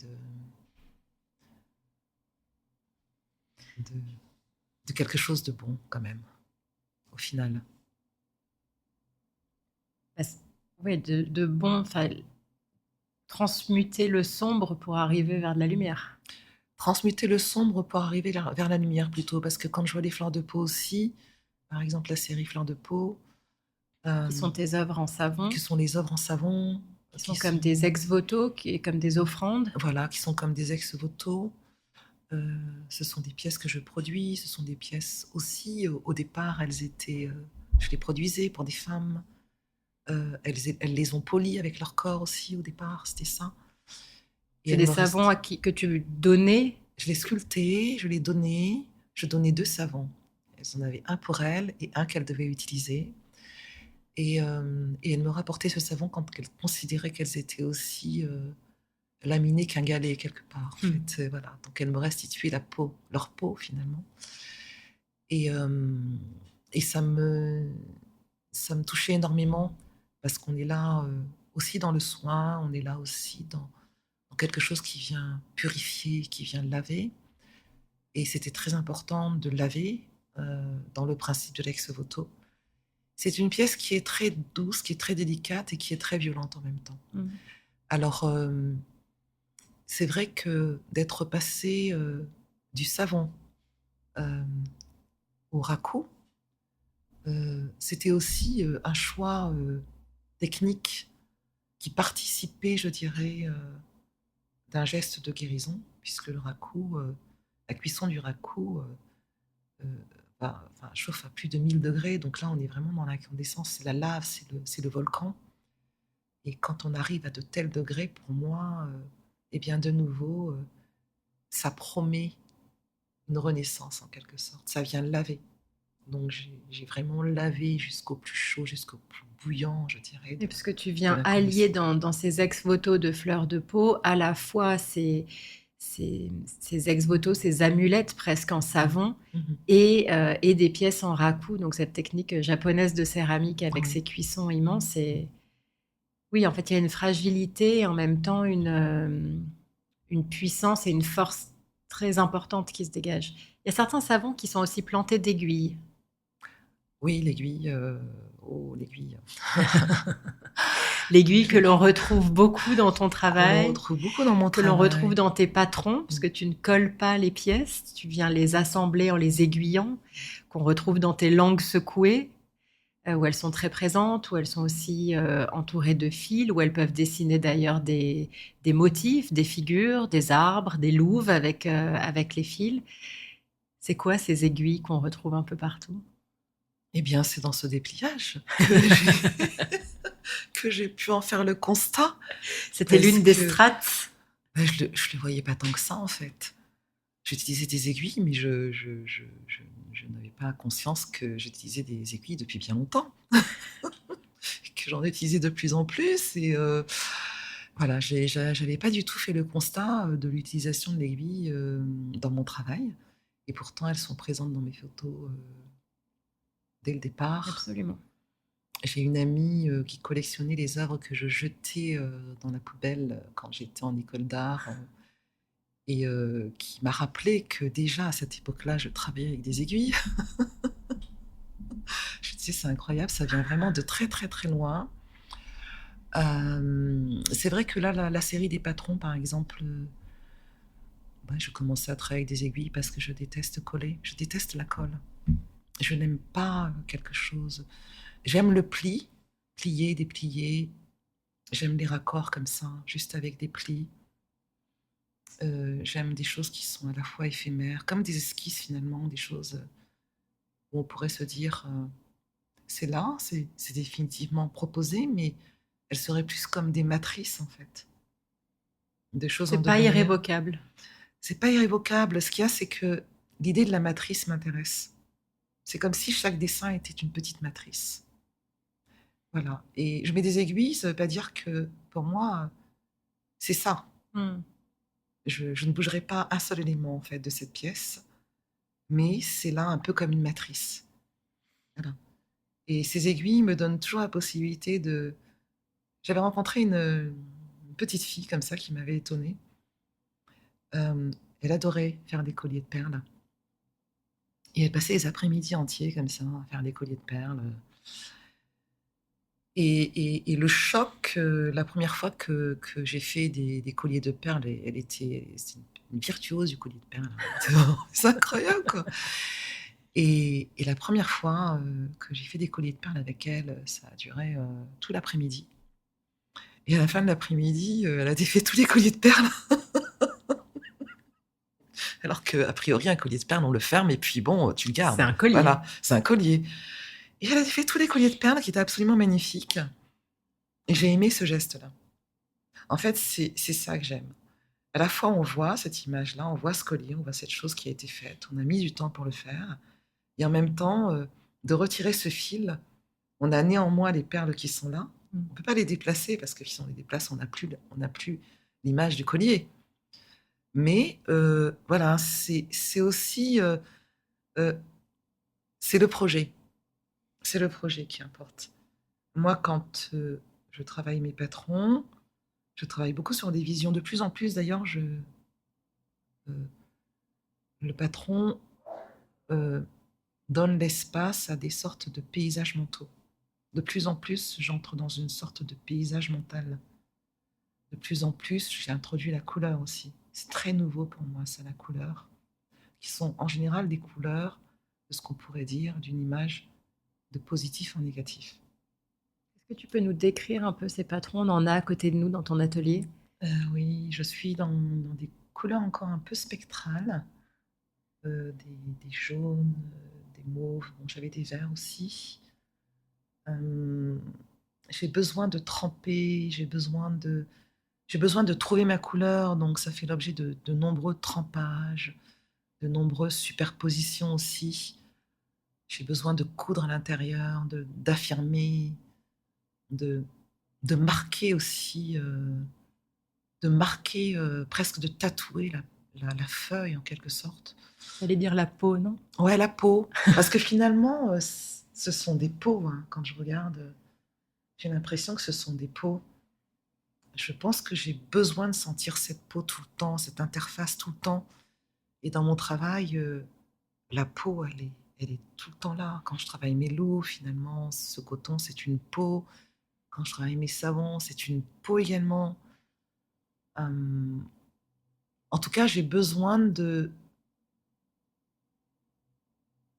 de quelque chose de bon quand même, au final. Oui, de bon, enfin, transmuter le sombre pour arriver vers de la lumière. Transmuter le sombre pour arriver vers la lumière plutôt, parce que quand je vois les fleurs de peau aussi, par exemple la série Fleurs de peau, Qui sont tes œuvres en savon. qui sont les œuvres en savon, qui sont comme des ex-voto, qui est comme des offrandes. Voilà, qui sont comme des ex-voto. Ce sont des pièces que je produis, ce sont des pièces aussi, au départ, je les produisais pour des femmes. Elles les ont polies avec leur corps aussi, au départ, c'était ça. C'est des savons que tu donnais? Je les sculptais, je les donnais. Je donnais 2 savons. Elles en avaient un pour elles et un qu'elles devaient utiliser. Et elles me rapportaient ce savon quand elles considéraient qu'elles étaient aussi laminées qu'un galet quelque part. En fait, voilà. Donc elles me restituaient leur peau finalement. Et ça me touchait énormément parce qu'on est là aussi dans le soin, on est là aussi dans quelque chose qui vient purifier, qui vient laver. Et c'était très important de laver dans le principe de l'ex-voto. C'est une pièce qui est très douce, qui est très délicate et qui est très violente en même temps. Alors, c'est vrai que d'être passé du savon au raku, c'était aussi un choix technique qui participait, je dirais, d'un geste de guérison, puisque le raku, la cuisson du raku chauffe à plus de 1000 degrés, donc là on est vraiment dans l'incandescence, c'est la lave, c'est le volcan. Et quand on arrive à de tels degrés, pour moi, eh bien de nouveau, ça promet une renaissance en quelque sorte, ça vient laver. Donc j'ai vraiment lavé jusqu'au plus chaud, jusqu'au plus bouillant, je dirais. Et parce que tu viens allier dans ces ex-voto de fleurs de peau à la fois ces ex-voto, ces amulettes presque en savon et des pièces en raku, donc cette technique japonaise de céramique avec ses cuissons immenses. Et oui, en fait, il y a une fragilité et en même temps une puissance et une force très importante qui se dégage. Il y a certains savons qui sont aussi plantés d'aiguilles. Oui, l'aiguille. L'aiguille. L'aiguille que l'on retrouve beaucoup dans ton travail. On retrouve beaucoup dans mon travail. Que l'on retrouve dans tes patrons, parce que tu ne colles pas les pièces, tu viens les assembler en les aiguillant, qu'on retrouve dans tes langues secouées. où elles sont très présentes, où elles sont aussi entourées de fils, où elles peuvent dessiner d'ailleurs des motifs, des figures, des arbres, des louves avec les fils. C'est quoi ces aiguilles qu'on retrouve un peu partout? Eh bien, c'est dans ce dépliage que j'ai que j'ai pu en faire le constat C'était parce l'une des que strates. bah, je le voyais pas tant que ça, en fait. J'utilisais des aiguilles, mais je n'avais pas conscience que j'utilisais des aiguilles depuis bien longtemps, que j'en utilisais de plus en plus et voilà, j'avais pas du tout fait le constat, de l'utilisation de l'aiguille, dans mon travail et pourtant elles sont présentes dans mes photos, dès le départ. Absolument. J'ai une amie, qui collectionnait les œuvres que je jetais, dans la poubelle, quand j'étais en école d'art, et qui m'a rappelé que déjà à cette époque-là, je travaillais avec des aiguilles. Je disais: «C'est incroyable, ça vient vraiment de très, très, très loin». C'est vrai que là, la série des patrons, par exemple, ouais, je commençais à travailler avec des aiguilles parce que je déteste coller. Je déteste la colle. Je n'aime pas quelque chose. J'aime le pli, plier, déplier. J'aime les raccords comme ça, juste avec des plis. J'aime des choses qui sont à la fois éphémères, comme des esquisses finalement, des choses où on pourrait se dire, c'est là, c'est définitivement proposé, mais elles seraient plus comme des matrices en fait, des choses en C'est pas devenir. irrévocable. C'est pas irrévocable. Ce qu'il y a, c'est que l'idée de la matrice m'intéresse. C'est comme si chaque dessin était une petite matrice. Voilà. Et je mets des aiguilles, ça veut pas dire que pour moi, c'est ça. Hmm. Je ne bougerai pas un seul élément en fait de cette pièce, mais c'est là un peu comme une matrice. Voilà. Et ces aiguilles me donnent toujours la possibilité de. J'avais rencontré une petite fille comme ça qui m'avait étonnée. Elle adorait faire des colliers de perles. Et elle passait les après-midi entiers comme ça à faire des colliers de perles. Et le choc, la première fois que j'ai fait des colliers de perles, elle était c'est une virtuose du collier de perles. C'est incroyable, quoi. Et la première fois que j'ai fait des colliers de perles avec elle, ça a duré tout l'après-midi. Et à la fin de l'après-midi, elle a défait tous les colliers de perles. Alors qu'a priori, un collier de perles, on le ferme et puis bon, tu le C'est gardes. un collier. Voilà, c'est un collier. Et elle a défait tous les colliers de perles qui étaient absolument magnifiques. Et j'ai aimé ce geste-là. En fait, c'est ça que j'aime. À la fois, on voit cette image-là, on voit ce collier, on voit cette chose qui a été faite, on a mis du temps pour le faire, et en même temps, de retirer ce fil, on a néanmoins les perles qui sont là. On ne peut pas les déplacer parce que si on les déplace, on n'a plus l'image du collier. Mais voilà, c'est aussi euh, c'est le projet, c'est le projet qui importe. Moi, quand je travaille mes patrons, je travaille beaucoup sur des visions. De plus en plus, d'ailleurs, euh, le patron euh, donne l'espace à des sortes de paysages mentaux. De plus en plus, j'entre dans une sorte de paysage mental. De plus en plus, j'ai introduit la couleur aussi. C'est très nouveau pour moi, ça, la couleur, qui sont en général des couleurs de ce qu'on pourrait dire d'une image de positif en négatif. Est-ce que tu peux nous décrire un peu ces patrons? On en a à côté de nous dans ton atelier. Oui, je suis dans des couleurs encore un peu spectrales, des jaunes, des mauves. Bon, j'avais des verts aussi. Euh, j'ai besoin de tremper, j'ai besoin de trouver ma couleur, donc ça fait l'objet de nombreux trempages, de nombreuses superpositions aussi. J'ai besoin de coudre à l'intérieur, d'affirmer, de, de marquer aussi, presque de tatouer la feuille en quelque sorte. J'allais dire la peau, non? Ouais, la peau. Parce que finalement, ce sont des peaux, hein. Quand je regarde, j'ai l'impression que ce sont des peaux. Je pense que j'ai besoin de sentir cette peau tout le temps, cette interface tout le temps. Et dans mon travail, la peau, elle est tout le temps là. Quand je travaille mes loups, finalement, ce coton, c'est une peau. Quand je travaille mes savons, c'est une peau également. Euh, en tout cas, j'ai besoin de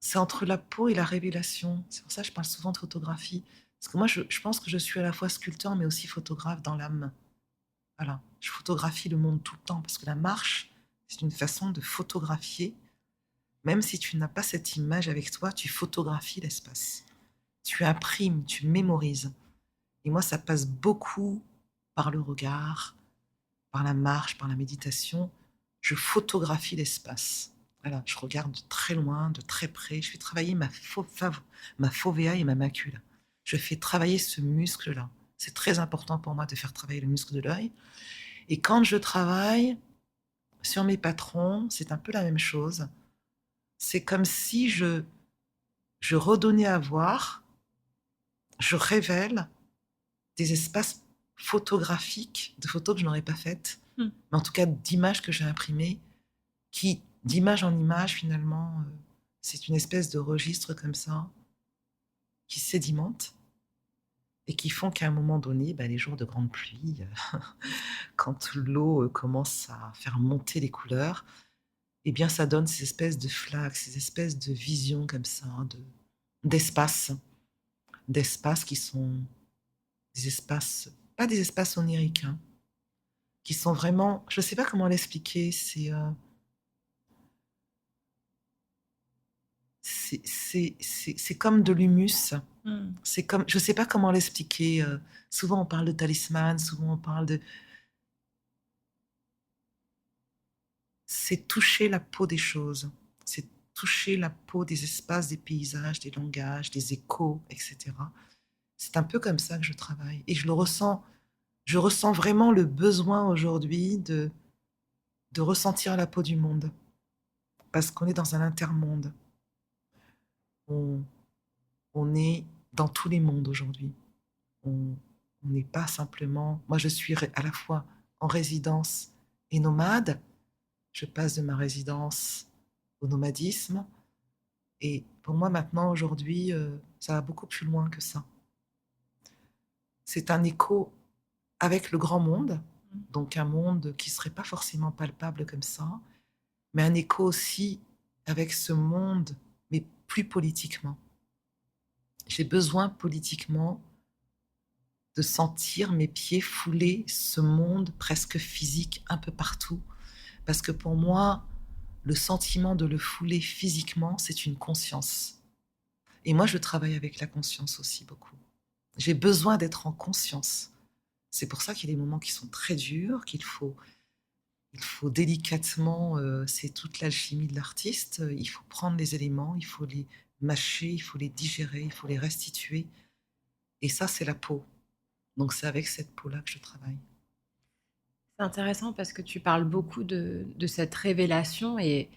c'est entre la peau et la révélation. C'est pour ça que je parle souvent de photographie. Parce que moi, je pense que je suis à la fois sculpteur, mais aussi photographe dans l'âme. Voilà. Je photographie le monde tout le temps, parce que la marche, c'est une façon de photographier. Même si tu n'as pas cette image avec toi, tu photographies l'espace. Tu imprimes, tu mémorises. Et moi, ça passe beaucoup par le regard, par la marche, par la méditation. Je photographie l'espace. Voilà, je regarde de très loin, de très près. Je fais travailler ma fovea et ma macula. Je fais travailler ce muscle-là. C'est très important pour moi de faire travailler le muscle de l'œil. Et quand je travaille sur mes patrons, c'est un peu la même chose. C'est comme si je redonnais à voir, je révèle des espaces photographiques, de photos que je n'aurais pas faites, mais en tout cas d'images que j'ai imprimées, qui, d'image en image, finalement, c'est une espèce de registre comme ça, qui sédimente et qui font qu'à un moment donné, les jours de grande pluie, quand l'eau commence à faire monter les couleurs, eh bien, ça donne ces espèces de flaques, ces espèces de visions comme ça, d'espaces, d'espaces qui sont des espaces, pas des espaces oniriques, hein, qui sont vraiment, je ne sais pas comment l'expliquer, c'est comme de l'humus. C'est comme, je ne sais pas comment l'expliquer. Souvent on parle de talisman, souvent on parle de. C'est toucher la peau des choses. C'est toucher la peau des espaces, des paysages, des langages, des échos, etc. C'est un peu comme ça que je travaille. Et je le ressens. Je ressens vraiment le besoin aujourd'hui de ressentir la peau du monde. Parce qu'on est dans un intermonde. On, on est dans tous les mondes aujourd'hui. On n'est pas simplement. Moi, je suis à la fois en résidence et nomade. Je passe de ma résidence au nomadisme. Et pour moi, maintenant, aujourd'hui, ça va beaucoup plus loin que ça. C'est un écho avec le grand monde, donc un monde qui ne serait pas forcément palpable comme ça, mais un écho aussi avec ce monde, mais plus politiquement. J'ai besoin politiquement de sentir mes pieds fouler ce monde presque physique un peu partout. Parce que pour moi, le sentiment de le fouler physiquement, c'est une conscience. Et moi, je travaille avec la conscience aussi beaucoup. J'ai besoin d'être en conscience. C'est pour ça qu'il y a des moments qui sont très durs, il faut délicatement, c'est toute l'alchimie de l'artiste, il faut prendre les éléments, il faut les mâcher, il faut les digérer, il faut les restituer. Et ça, c'est la peau. Donc c'est avec cette peau-là que je travaille. C'est intéressant parce que tu parles beaucoup de cette révélation et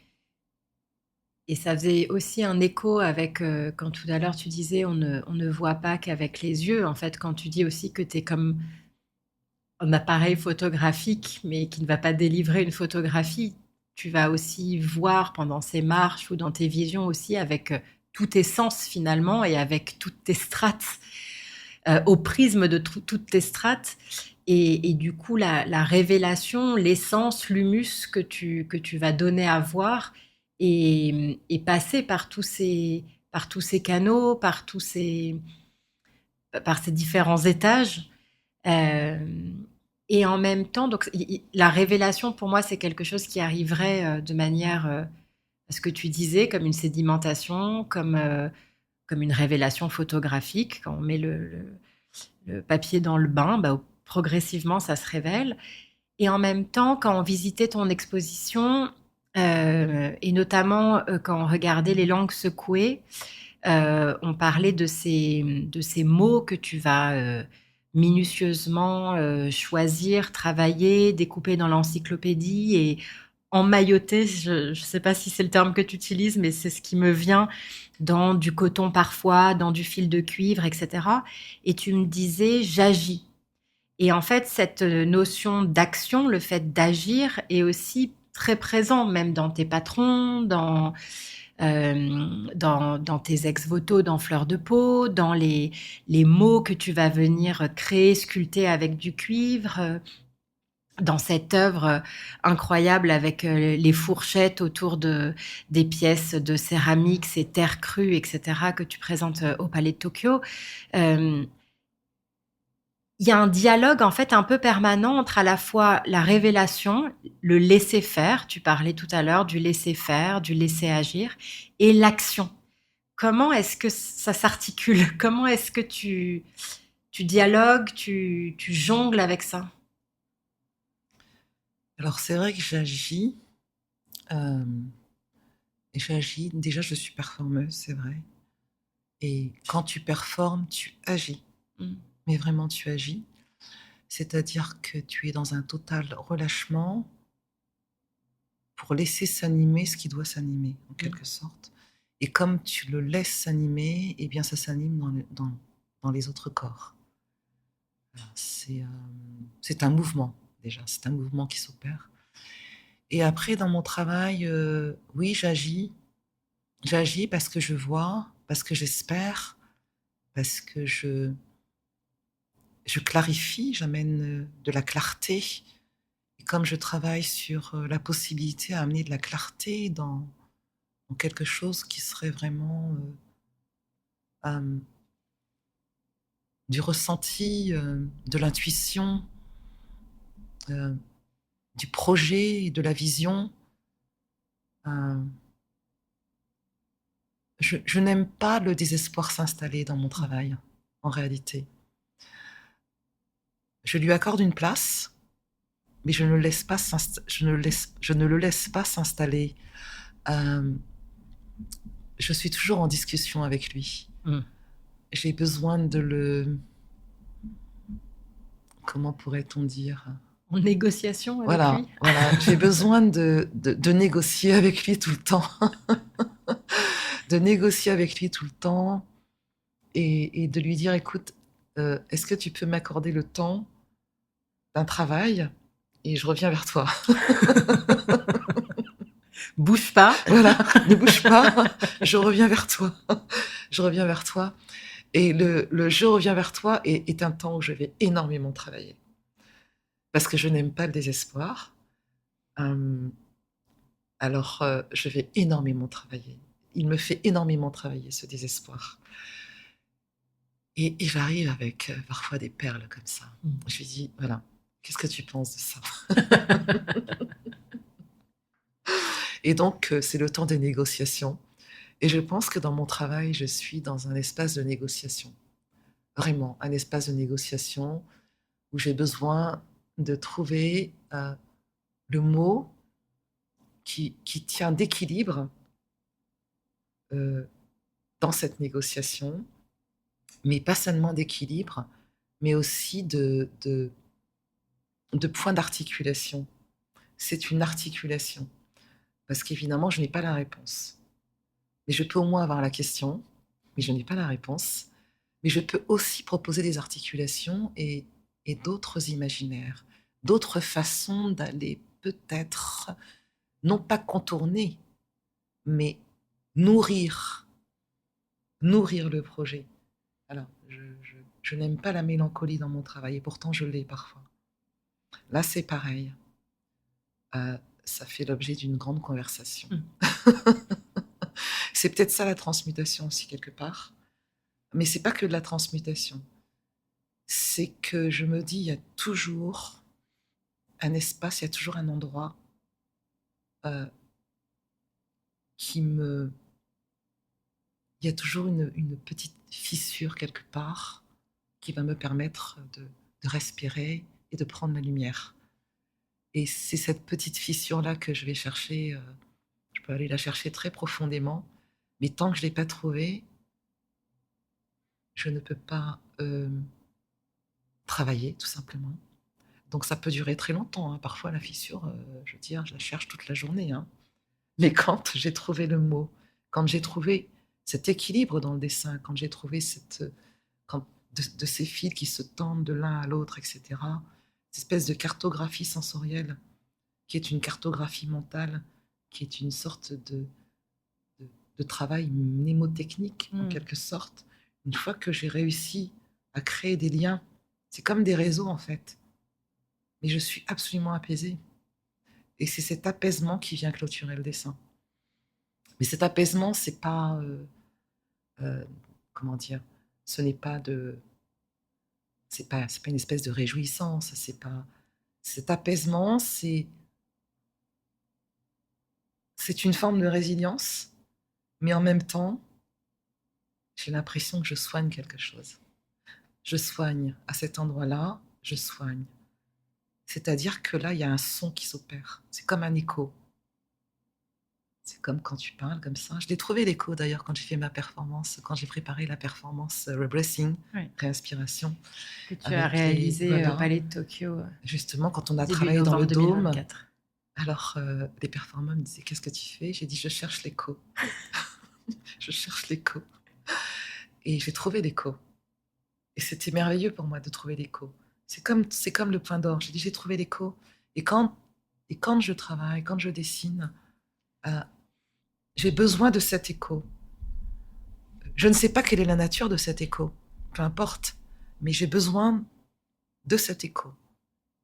ça faisait aussi un écho avec quand tout à l'heure tu disais on ne voit pas qu'avec les yeux. En fait, quand tu dis aussi que tu es comme un appareil photographique, mais qui ne va pas délivrer une photographie, tu vas aussi voir pendant ces marches ou dans tes visions aussi avec tous tes sens finalement et avec toutes tes strates, au prisme de toutes tes strates. Et du coup, la révélation, l'essence, l'humus que tu vas donner à voir et passer par tous ces canaux, par ces différents étages. Euh, et en même temps, donc, la révélation, pour moi, c'est quelque chose qui arriverait de manière, ce que tu disais, comme une sédimentation, comme une révélation photographique. Quand on met le papier dans le bain, bah, progressivement, ça se révèle. Et en même temps, quand on visitait ton exposition, et notamment quand on regardait les langues secouées, on parlait de ces mots que tu vas minutieusement choisir, travailler, découper dans l'encyclopédie et emmailloter. Je ne sais pas si c'est le terme que tu utilises, mais c'est ce qui me vient dans du coton parfois, dans du fil de cuivre, etc. Et tu me disais, j'agis. Et en fait, cette notion d'action, le fait d'agir, est aussi très présent, même dans tes patrons, dans tes ex-voto, dans Fleur de Peau, dans les mots que tu vas venir créer, sculpter avec du cuivre. dans cette œuvre incroyable avec les fourchettes autour des pièces de céramique, ces terres crues, etc., que tu présentes au Palais de Tokyo. Euh, Il y a un dialogue en fait un peu permanent entre à la fois la révélation, le laisser faire, tu parlais tout à l'heure du laisser faire, du laisser agir, et l'action. Comment est-ce que ça s'articule? Comment est-ce que tu dialogues, tu jongles avec ça? Alors c'est vrai que j'agis, euh, et j'agis. Déjà, je suis performeuse, c'est vrai. Et quand tu performes, tu agis. Mm. Mais vraiment, tu agis. C'est-à-dire que tu es dans un total relâchement pour laisser s'animer ce qui doit s'animer, en Mm. quelque sorte. Et comme tu le laisses s'animer, eh bien, ça s'anime dans les autres corps. Voilà, c'est un mouvement, déjà. C'est un mouvement qui s'opère. Et après, dans mon travail, oui, j'agis. J'agis parce que je vois, parce que j'espère, parce que je clarifie, j'amène de la clarté. Et comme je travaille sur la possibilité à amener de la clarté dans quelque chose qui serait vraiment euh, du ressenti, de l'intuition, euh, du projet, de la vision, euh, je n'aime pas le désespoir s'installer dans mon travail, en réalité. Je lui accorde une place, mais je ne le laisse pas s'installer. Euh, je suis toujours en discussion avec lui. Mm. J'ai besoin de le... Comment pourrait-on dire? En négociation avec Voilà, lui? voilà. J'ai besoin de négocier avec lui tout le temps. De négocier avec lui tout le temps et de lui dire, écoute, est-ce que tu peux m'accorder le temps d'un travail et je reviens vers toi. Bouge pas. Voilà, ne bouge pas, je reviens vers toi. Je reviens vers toi. Et le je reviens vers toi est un temps où je vais énormément travailler. Parce que je n'aime pas le désespoir. Euh, alors, je vais énormément travailler. Il me fait énormément travailler, ce désespoir. Et j'arrive avec parfois des perles comme ça. Mm. Je lui dis, voilà, qu'est-ce que tu penses de ça? Et donc, c'est le temps des négociations. Et je pense que dans mon travail, je suis dans un espace de négociation. Vraiment, un espace de négociation où j'ai besoin de trouver le mot qui tient d'équilibre euh, dans cette négociation, mais pas seulement d'équilibre, mais aussi de points d'articulation. C'est une articulation, parce qu'évidemment, je n'ai pas la réponse. Mais je peux au moins avoir la question, mais je n'ai pas la réponse. Mais je peux aussi proposer des articulations et d'autres imaginaires, d'autres façons d'aller peut-être, non pas contourner, mais nourrir, nourrir le projet. Alors, je n'aime pas la mélancolie dans mon travail, et pourtant je l'ai parfois. Là, c'est pareil. Ça fait l'objet d'une grande conversation. Mm. C'est peut-être ça la transmutation aussi, quelque part. Mais c'est pas que de la transmutation. C'est que je me dis, il y a toujours un espace, il y a toujours un endroit euh, qui me... Il y a toujours une petite fissure quelque part qui va me permettre de respirer et de prendre la lumière. Et c'est cette petite fissure-là que je vais chercher. Je peux aller la chercher très profondément, mais tant que je ne l'ai pas trouvée, je ne peux pas travailler, tout simplement. Donc ça peut durer très longtemps, hein. Parfois, la fissure, je veux dire, je la cherche toute la journée, hein. Mais quand j'ai trouvé le mot, quand j'ai trouvé cet équilibre dans le dessin, quand j'ai trouvé de ces fils qui se tendent de l'un à l'autre, etc., cette espèce de cartographie sensorielle, qui est une cartographie mentale, qui est une sorte de travail mnémotechnique, en quelque sorte, une fois que j'ai réussi à créer des liens, c'est comme des réseaux, en fait. mais je suis absolument apaisée. Et c'est cet apaisement qui vient clôturer le dessin. Mais cet apaisement, c'est pas, euh, comment dire, ce n'est pas de, c'est pas une espèce de réjouissance. C'est pas cet apaisement, c'est une forme de résilience, mais en même temps, j'ai l'impression que je soigne quelque chose. Je soigne à cet endroit-là, je soigne. C'est-à-dire que là, il y a un son qui s'opère. C'est comme un écho. C'est comme quand tu parles comme ça. Je l'ai trouvé l'écho d'ailleurs quand j'ai fait ma performance, quand j'ai préparé la performance Rebreathing, Oui. réinspiration. Que tu as Avec les, réalisé au voilà, Palais de Tokyo justement, quand on a début travaillé dans le novembre dôme, 2024. alors les performeurs me disaient qu'est-ce que tu fais? J'ai dit je cherche l'écho. Je cherche l'écho. Et j'ai trouvé l'écho. Et c'était merveilleux pour moi de trouver l'écho. C'est comme le point d'or. J'ai dit j'ai trouvé l'écho. Et quand je travaille, quand je dessine, euh, j'ai besoin de cet écho. Je ne sais pas quelle est la nature de cet écho, peu importe, mais j'ai besoin de cet écho.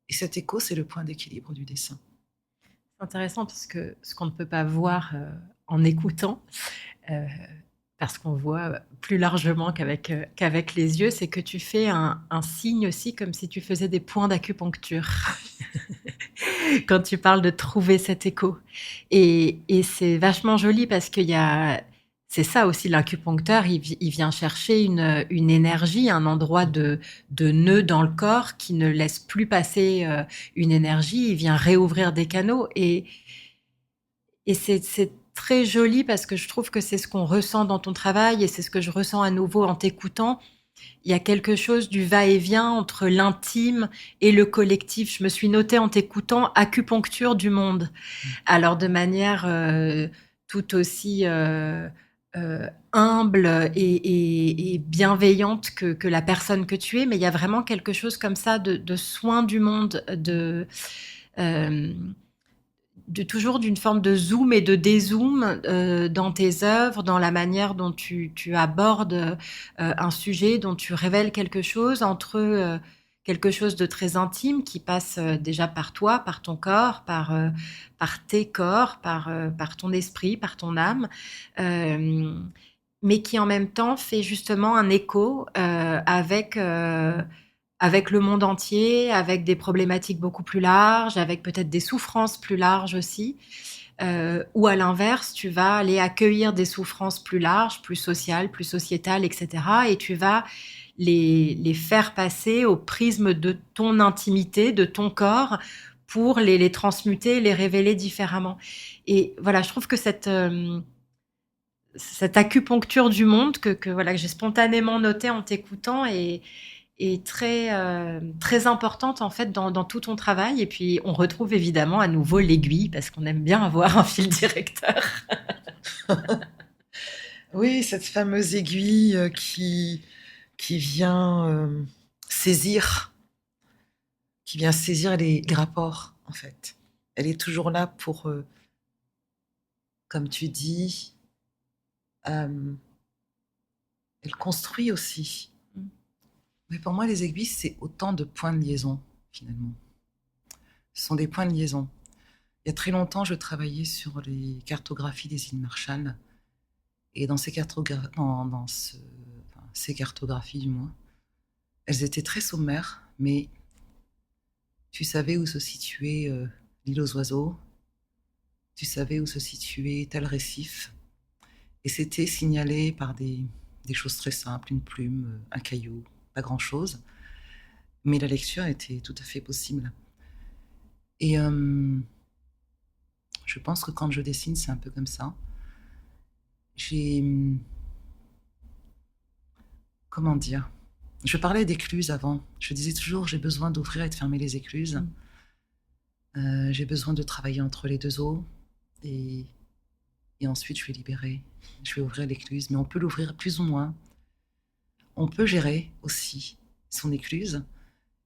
Et cet écho, c'est le point d'équilibre du dessin. C'est intéressant parce que ce qu'on ne peut pas voir en écoutant, euh, parce qu'on voit plus largement qu'avec les yeux, c'est que tu fais un signe aussi comme si tu faisais des points d'acupuncture quand tu parles de trouver cet écho. Et c'est vachement joli parce qu'il y a... C'est ça aussi l'acupuncteur, il vient chercher une énergie, un endroit de nœud dans le corps qui ne laisse plus passer une énergie, il vient réouvrir des canaux. Et c'est très joli parce que je trouve que c'est ce qu'on ressent dans ton travail et c'est ce que je ressens à nouveau en t'écoutant. Il y a quelque chose du va-et-vient entre l'intime et le collectif. Je me suis notée en t'écoutant acupuncture du monde. Alors de manière tout aussi humble et bienveillante que la personne que tu es, mais il y a vraiment quelque chose comme ça de soin du monde, euh, de toujours d'une forme de zoom et de dézoom dans tes œuvres, dans la manière dont tu abordes un sujet, dont tu révèles quelque chose entre quelque chose de très intime qui passe déjà par toi, par ton corps, par tes corps, par ton esprit, par ton âme, euh, mais qui en même temps fait justement un écho avec le monde entier, avec des problématiques beaucoup plus larges, avec peut-être des souffrances plus larges aussi. Ou à l'inverse, tu vas aller accueillir des souffrances plus larges, plus sociales, plus sociétales, etc. Et tu vas les faire passer au prisme de ton intimité, de ton corps, pour les transmuter, les révéler différemment. Et voilà, je trouve que cette acupuncture du monde voilà, que j'ai spontanément notée en t'écoutant est très importante en fait dans tout ton travail. Et puis on retrouve évidemment à nouveau l'aiguille parce qu'on aime bien avoir un fil directeur. Oui, cette fameuse aiguille qui vient saisir, qui vient saisir les rapports, en fait. Elle est toujours là pour, comme tu dis, euh, elle construit aussi. Mais pour moi, les aiguilles, c'est autant de points de liaison, finalement. Ce sont des points de liaison. Il y a très longtemps, je travaillais sur les cartographies des îles Marshall. Et dans ces cartographies, du moins, elles étaient très sommaires, mais tu savais où se situait l'île aux oiseaux, tu savais où se situait tel récif, et c'était signalé par des choses très simples, une plume, un caillou, pas grand-chose, mais la lecture était tout à fait possible. Et je pense que quand je dessine, c'est un peu comme ça. J'ai... Comment dire? Je parlais d'écluses avant. Je disais toujours, j'ai besoin d'ouvrir et de fermer les écluses. J'ai besoin de travailler entre les deux eaux. Et, et ensuite, je vais libérer. Je vais ouvrir l'écluse. Mais on peut l'ouvrir plus ou moins. On peut gérer aussi son écluse.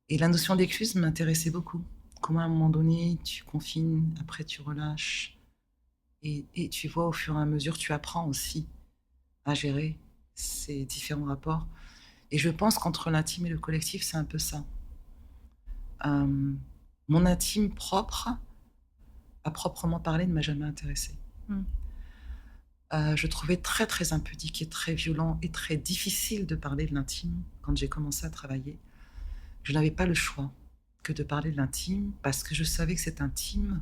Et la notion d'écluse m'intéressait beaucoup. Comment à un moment donné, tu confines, après tu relâches. Et tu vois, au fur et à mesure, tu apprends aussi à gérer ces différents rapports. Et je pense qu'entre l'intime et le collectif, c'est un peu ça. Euh, Mon intime propre, à proprement parler, ne m'a jamais intéressée. Je trouvais très, très impudique et très violent et très difficile de parler de l'intime quand j'ai commencé à travailler. Je n'avais pas le choix que de parler de l'intime parce que je savais que cet intime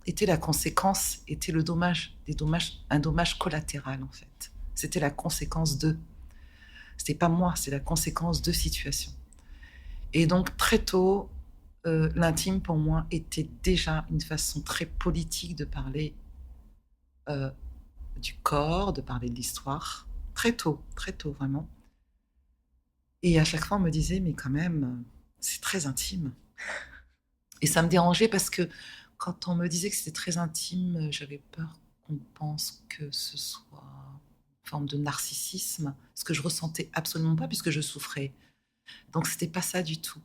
était la conséquence, était le dommage, un dommage collatéral en fait. C'était la conséquence de. C'était pas moi, c'est la conséquence de situations. Et donc très tôt, l'intime pour moi était déjà une façon très politique de parler du corps, de parler de l'histoire. Très tôt vraiment. Et à chaque fois on me disait mais quand même, c'est très intime. Et ça me dérangeait parce que quand on me disait que c'était très intime, j'avais peur qu'on pense que ce soit une forme de narcissisme, ce que je ressentais absolument pas puisque je souffrais. Donc c'était pas ça du tout.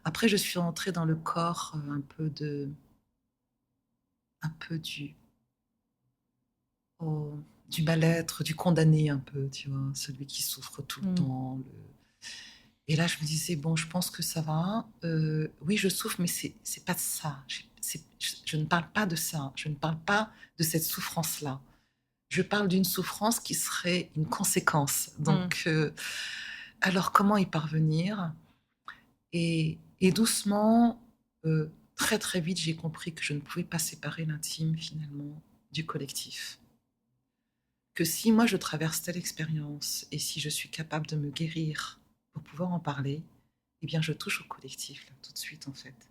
Après, je suis rentrée dans le corps un peu du mal-être, du condamné un peu, tu vois, celui qui souffre tout le temps. Et là, je me disais, bon, je pense que ça va. Oui, je souffre, mais c'est pas de ça. Je ne parle pas de ça. Je ne parle pas de cette souffrance-là. Je parle d'une souffrance qui serait une conséquence. Donc, alors, comment y parvenir? Et doucement, très très vite, j'ai compris que je ne pouvais pas séparer l'intime finalement du collectif. Que si moi je traverse telle expérience et si je suis capable de me guérir pour pouvoir en parler, eh bien je touche au collectif là, tout de suite en fait.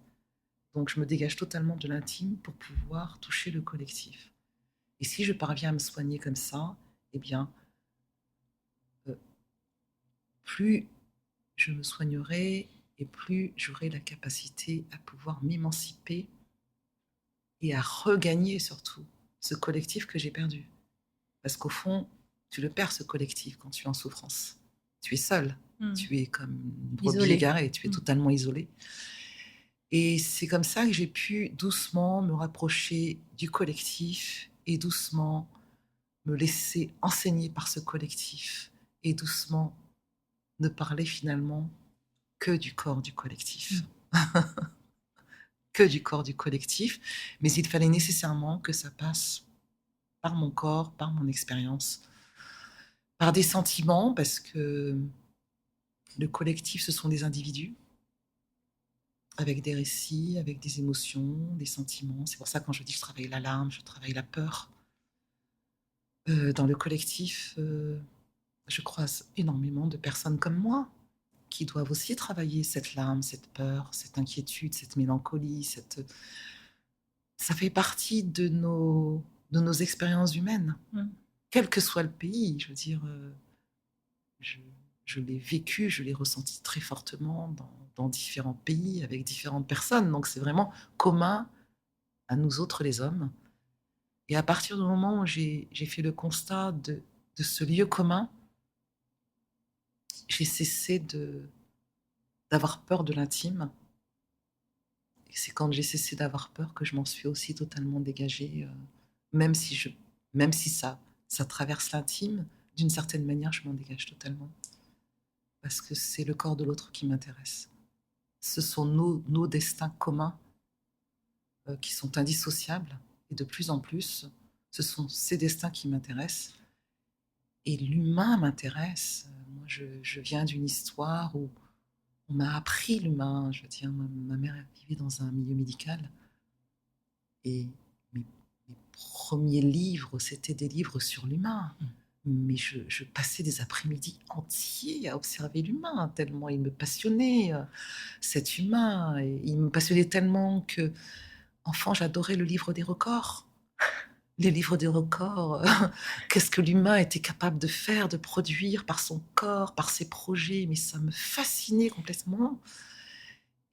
Donc je me dégage totalement de l'intime pour pouvoir toucher le collectif. Et si je parviens à me soigner comme ça, eh bien euh, plus je me soignerai et plus j'aurai la capacité à pouvoir m'émanciper et à regagner surtout ce collectif que j'ai perdu. Parce qu'au fond, tu le perds ce collectif quand tu es en souffrance. Tu es seul, tu es comme une brebis égarée, tu es totalement isolé. Et c'est comme ça que j'ai pu doucement me rapprocher du collectif et doucement me laisser enseigner par ce collectif et doucement ne parler finalement que du corps du collectif. Que du corps du collectif, mais il fallait nécessairement que ça passe par mon corps, par mon expérience, par des sentiments, parce que le collectif, ce sont des individus, avec des récits, avec des émotions, des sentiments. C'est pour ça quand je dis que je travaille la larme, je travaille la peur. Dans le collectif, je croise énormément de personnes comme moi, qui doivent aussi travailler cette larme, cette peur, cette inquiétude, cette mélancolie, ça fait partie de nos expériences humaines, quel que soit le pays. Je veux dire, je l'ai vécu, je l'ai ressenti très fortement dans différents pays, avec différentes personnes. Donc c'est vraiment commun à nous autres les hommes. Et à partir du moment où j'ai fait le constat de ce lieu commun, j'ai cessé d'avoir peur de l'intime. Et c'est quand j'ai cessé d'avoir peur que je m'en suis aussi totalement dégagée, même si ça traverse l'intime, d'une certaine manière, je m'en dégage totalement. Parce que c'est le corps de l'autre qui m'intéresse. Ce sont nos destins communs qui sont indissociables. Et de plus en plus, ce sont ces destins qui m'intéressent. Et l'humain m'intéresse. Moi, je viens d'une histoire où on m'a appris l'humain. Je veux dire, ma mère vivait dans un milieu médical. Et mes premiers livres, c'était des livres sur l'humain. Mais je passais des après-midi entiers à observer l'humain, tellement il me passionnait, cet humain. Et il me passionnait tellement que, enfant, j'adorais le livre des records. Les livres des records, qu'est-ce que l'humain était capable de faire, de produire par son corps, par ses projets, mais ça me fascinait complètement.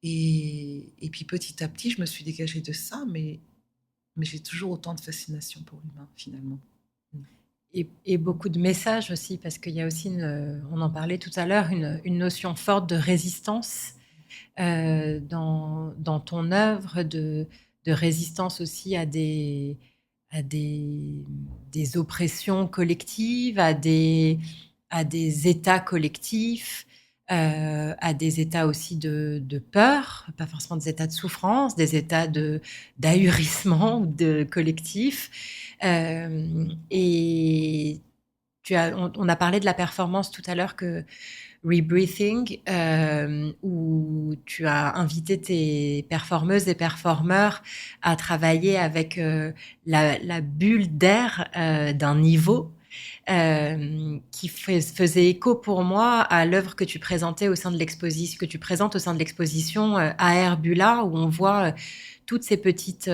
Et puis petit à petit, je me suis dégagée de ça, mais j'ai toujours autant de fascination pour l'humain, finalement. Et beaucoup de messages aussi, parce qu'il y a aussi, on en parlait tout à l'heure, une notion forte de résistance dans ton œuvre, de résistance aussi à des oppressions collectives, à des états collectifs. à des états aussi de peur, pas forcément des états de souffrance, des états d'ahurissement ou de collectif. Et on a parlé de la performance tout à l'heure que Rebreathing, où tu as invité tes performeuses et performeurs à travailler avec la bulle d'air d'un niveau qui faisait écho pour moi à l'œuvre que tu présentais au sein de l'exposition, que tu présentes au sein de l'exposition AR Bulla, où on voit toutes ces petites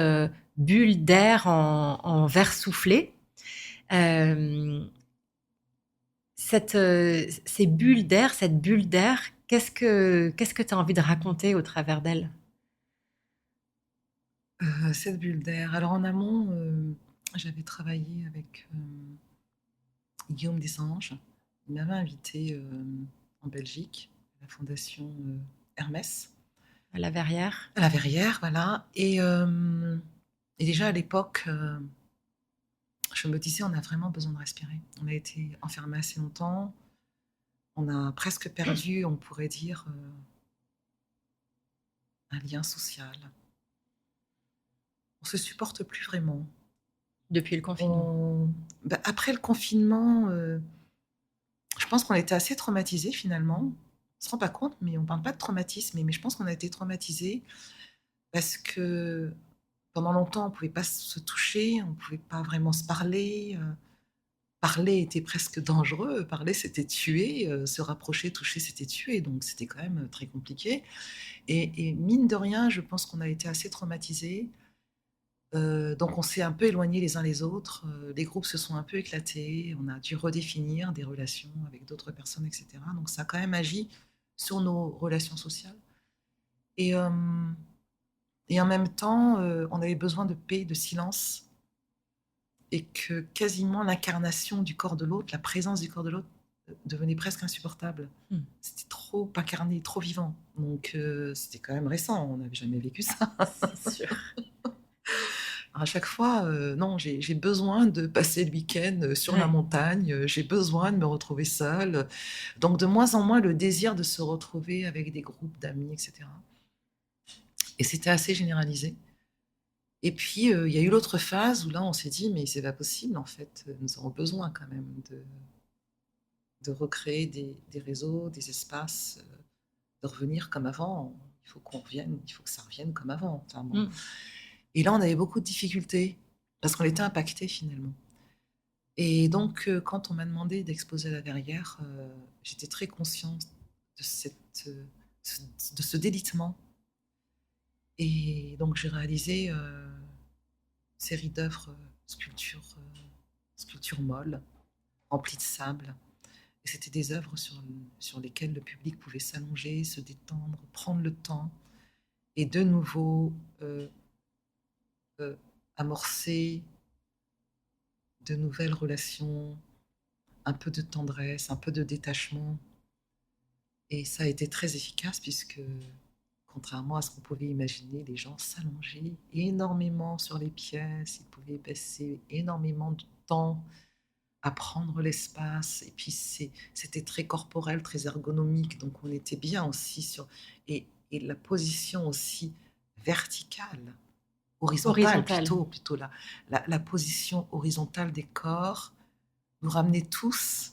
bulles d'air en verre soufflé. Euh, ces bulles d'air, cette bulle d'air, qu'est-ce que tu as envie de raconter au travers d'elle? Cette bulle d'air. Alors en amont, j'avais travaillé avec Guillaume Desanges. Il m'avait invité en Belgique, à la fondation Hermès, À la verrière? à la Verrière, voilà. Et déjà à l'époque, je me disais, on a vraiment besoin de respirer. On a été enfermés assez longtemps. On a presque perdu, on pourrait dire, un lien social. On se supporte plus vraiment. Depuis le confinement. Après le confinement, je pense qu'on était assez traumatisés finalement. On ne se rend pas compte, mais on ne parle pas de traumatisme, mais je pense qu'on a été traumatisés parce que pendant longtemps, on ne pouvait pas se toucher, on ne pouvait pas vraiment se parler. Parler était presque dangereux, parler c'était tuer, se rapprocher, toucher c'était tuer, donc c'était quand même très compliqué. Et mine de rien, je pense qu'on a été assez traumatisés. Donc on s'est un peu éloignés les uns les autres, les groupes se sont un peu éclatés, on a dû redéfinir des relations avec d'autres personnes, etc. Donc ça a quand même agi sur nos relations sociales. Et, euh, et en même temps, on avait besoin de paix, de silence, et que quasiment l'incarnation du corps de l'autre, la présence du corps de l'autre, devenait presque insupportable. C'était trop incarné, trop vivant. Donc c'était quand même récent, on n'avait jamais vécu ça. C'est sûr. À chaque fois, non, j'ai besoin de passer le week-end sur la Ouais. montagne, j'ai besoin de me retrouver seule. Donc de moins en moins le désir de se retrouver avec des groupes d'amis, etc. Et c'était assez généralisé. Et puis, il y a eu l'autre phase où là, on s'est dit, mais c'est pas possible, en fait, nous avons besoin quand même de recréer des réseaux, des espaces, de revenir comme avant. Il faut qu'on revienne, il faut que ça revienne comme avant. Enfin, bon. Et là, on avait beaucoup de difficultés parce qu'on était impacté finalement. Et donc, quand on m'a demandé d'exposer à la Verrière, j'étais très consciente de ce délitement. Et donc, j'ai réalisé une série d'œuvres, sculptures molles, remplies de sable. Et c'était des œuvres sur lesquelles le public pouvait s'allonger, se détendre, prendre le temps et de nouveau amorcer de nouvelles relations, un peu de tendresse, un peu de détachement. Et ça a été très efficace puisque, contrairement à ce qu'on pouvait imaginer, les gens s'allongeaient énormément sur les pièces, ils pouvaient passer énormément de temps à prendre l'espace. Et puis c'était très corporel, très ergonomique, donc on était bien aussi sur... Et la position aussi verticale, horizontale Horizontale. plutôt la position horizontale des corps nous ramenait tous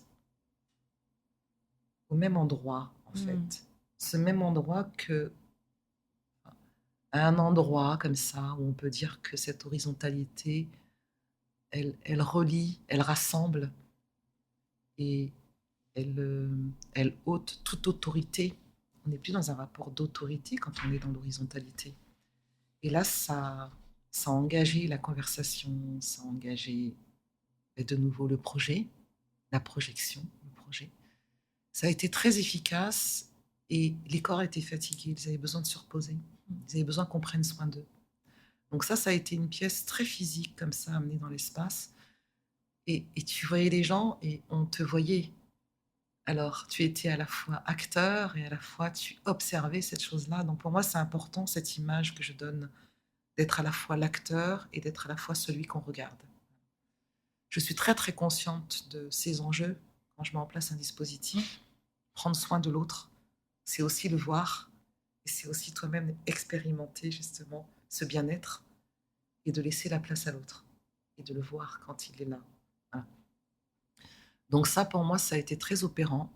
au même endroit, en fait. Ce même endroit que, à un endroit comme ça, où on peut dire que cette horizontalité, elle relie, elle rassemble et elle ôte toute autorité. On n'est plus dans un rapport d'autorité quand on est dans l'horizontalité. Et là, ça a engagé la conversation, ça a engagé de nouveau le projet, la projection, le projet. Ça a été très efficace et les corps étaient fatigués, ils avaient besoin de se reposer, ils avaient besoin qu'on prenne soin d'eux. Donc ça a été une pièce très physique comme ça, amenée dans l'espace. Et tu voyais les gens et on te voyait. Alors tu étais à la fois acteur et à la fois tu observais cette chose-là. Donc pour moi c'est important cette image que je donne d'être à la fois l'acteur et d'être à la fois celui qu'on regarde. Je suis très consciente de ces enjeux quand je mets en place un dispositif, prendre soin de l'autre, c'est aussi le voir, et c'est aussi toi-même expérimenter justement ce bien-être et de laisser la place à l'autre et de le voir quand il est là. Voilà. Donc ça, pour moi, ça a été très opérant.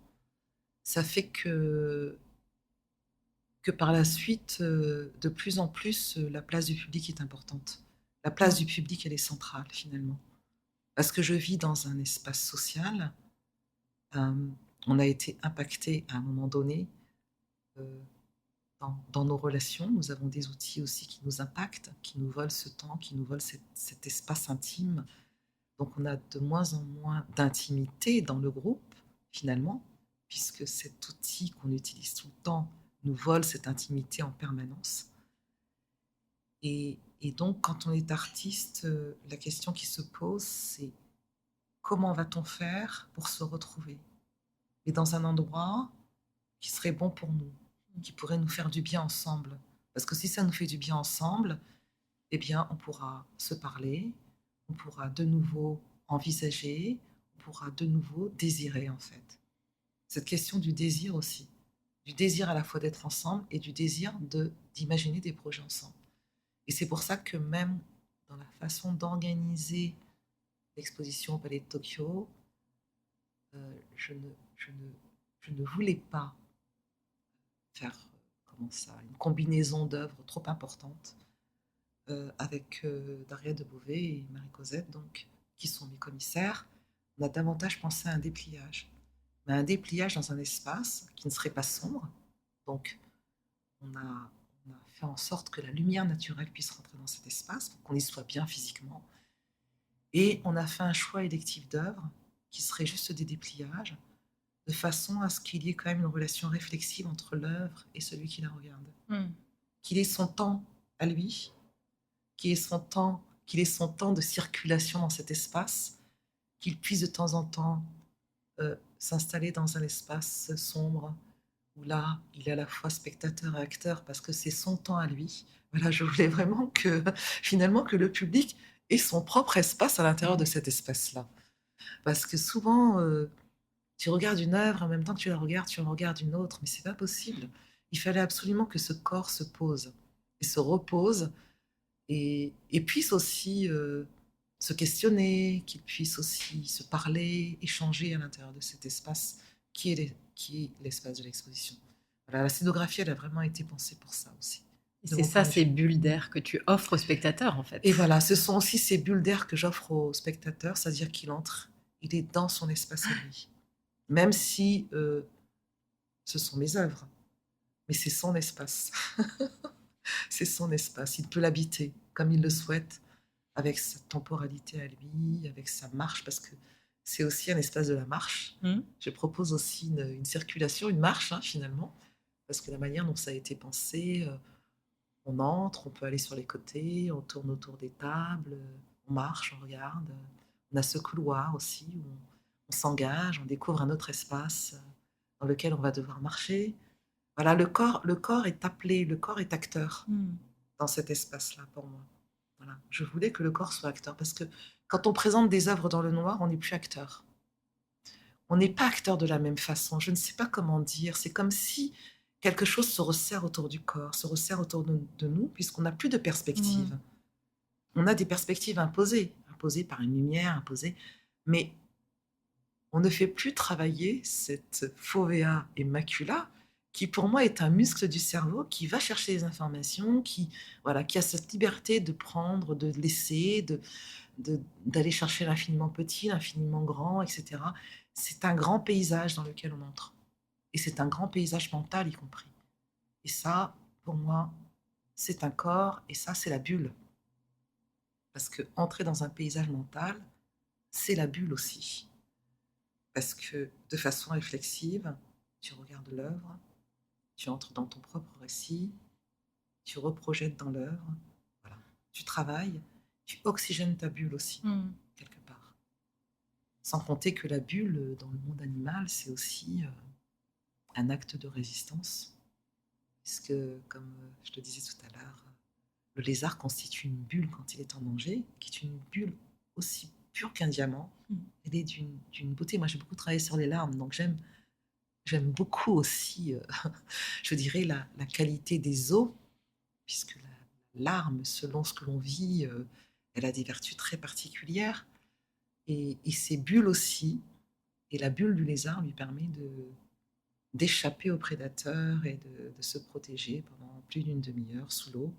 Ça fait que par la suite, de plus en plus, la place du public est importante. La place du public, elle est centrale finalement. Parce que je vis dans un espace social, on a été impacté à un moment donné euh, dans nos relations. Nous avons des outils aussi qui nous impactent, qui nous volent ce temps, qui nous volent cet espace intime. Donc on a de moins en moins d'intimité dans le groupe, finalement, puisque cet outil qu'on utilise tout le temps nous vole cette intimité en permanence. Et donc, quand on est artiste, la question qui se pose, c'est comment va-t-on faire pour se retrouver? Et dans un endroit qui serait bon pour nous, qui pourrait nous faire du bien ensemble. Parce que si ça nous fait du bien ensemble, eh bien, on pourra se parler, on pourra de nouveau envisager, on pourra de nouveau désirer, en fait. Cette question du désir aussi, du désir à la fois d'être ensemble et du désir d'imaginer des projets ensemble. Et c'est pour ça que même dans la façon d'organiser l'exposition au Palais de Tokyo, je ne, je, ne, je ne voulais pas faire comment ça, une combinaison d'œuvres trop importante avec Daria Debouvet et Marie Cosette, donc, qui sont mes commissaires. On a davantage pensé à un dépliage, mais un dépliage dans un espace qui ne serait pas sombre. Donc, on a fait en sorte que la lumière naturelle puisse rentrer dans cet espace, pour qu'on y soit bien physiquement. Et on a fait un choix électif d'œuvres qui serait juste des dépliages, de façon à ce qu'il y ait quand même une relation réflexive entre l'œuvre et celui qui la regarde. Qu'il ait son temps à lui, qu'il ait son temps de circulation dans cet espace, qu'il puisse de temps en temps s'installer dans un espace sombre, où là, il est à la fois spectateur et acteur, parce que c'est son temps à lui. Voilà, je voulais vraiment que, finalement, que le public ait son propre espace à l'intérieur de cet espace-là. Parce que souvent, tu regardes une œuvre, en même temps que tu en regardes une autre, mais c'est pas possible. Il fallait absolument que ce corps se pose et se repose et puisse aussi se questionner, qu'il puisse aussi se parler, échanger à l'intérieur de cet espace qui est l'espace de l'exposition. Voilà, la scénographie, elle a vraiment été pensée pour ça aussi. Et c'est ça, ces bulles d'air que tu offres aux spectateurs, en fait. Et voilà, ce sont aussi ces bulles d'air que j'offre aux spectateurs, c'est-à-dire qu'il entre, il est dans son espace à lui. Même si ce sont mes œuvres, mais c'est son espace. C'est son espace. Il peut l'habiter comme il le souhaite, avec sa temporalité à lui, avec sa marche, parce que c'est aussi un espace de la marche. Je propose aussi une circulation, une marche, finalement, parce que la manière dont ça a été pensé, on entre, on peut aller sur les côtés, on tourne autour des tables, on marche, on regarde. On a ce couloir aussi où on s'engage, on découvre un autre espace dans lequel on va devoir marcher. Voilà, le corps est appelé, le corps est acteur dans cet espace-là pour moi. Voilà. Je voulais que le corps soit acteur parce que quand on présente des œuvres dans le noir, on n'est plus acteur. On n'est pas acteur de la même façon. Je ne sais pas comment dire. C'est comme si quelque chose se resserre autour du corps, se resserre autour de nous, puisqu'on n'a plus de perspective. On a des perspectives imposées par une lumière, imposées, mais on ne fait plus travailler cette fovea et macula qui pour moi est un muscle du cerveau qui va chercher les informations, qui a cette liberté de prendre, de laisser, d'aller chercher l'infiniment petit, l'infiniment grand, etc. C'est un grand paysage dans lequel on entre. Et c'est un grand paysage mental y compris. Et ça, pour moi, c'est un corps, et ça, c'est la bulle. Parce que entrer dans un paysage mental, c'est la bulle aussi. Parce que de façon réflexive, tu regardes l'œuvre, tu entres dans ton propre récit, tu reprojettes dans l'œuvre, voilà. Tu travailles, tu oxygènes ta bulle aussi, quelque part. Sans compter que la bulle, dans le monde animal, c'est aussi un acte de résistance. Puisque, comme je te disais tout à l'heure, le lézard constitue une bulle quand il est en danger, qui est une bulle aussi pure qu'un diamant. Elle est d'une beauté. Moi, j'ai beaucoup travaillé sur les larmes, donc j'aime j'aime beaucoup aussi, je dirais la qualité des eaux, puisque la larme, selon ce que l'on vit, elle a des vertus très particulières et ces bulles aussi et la bulle du lézard lui permet d'échapper aux prédateurs et de se protéger pendant plus d'une demi-heure sous l'eau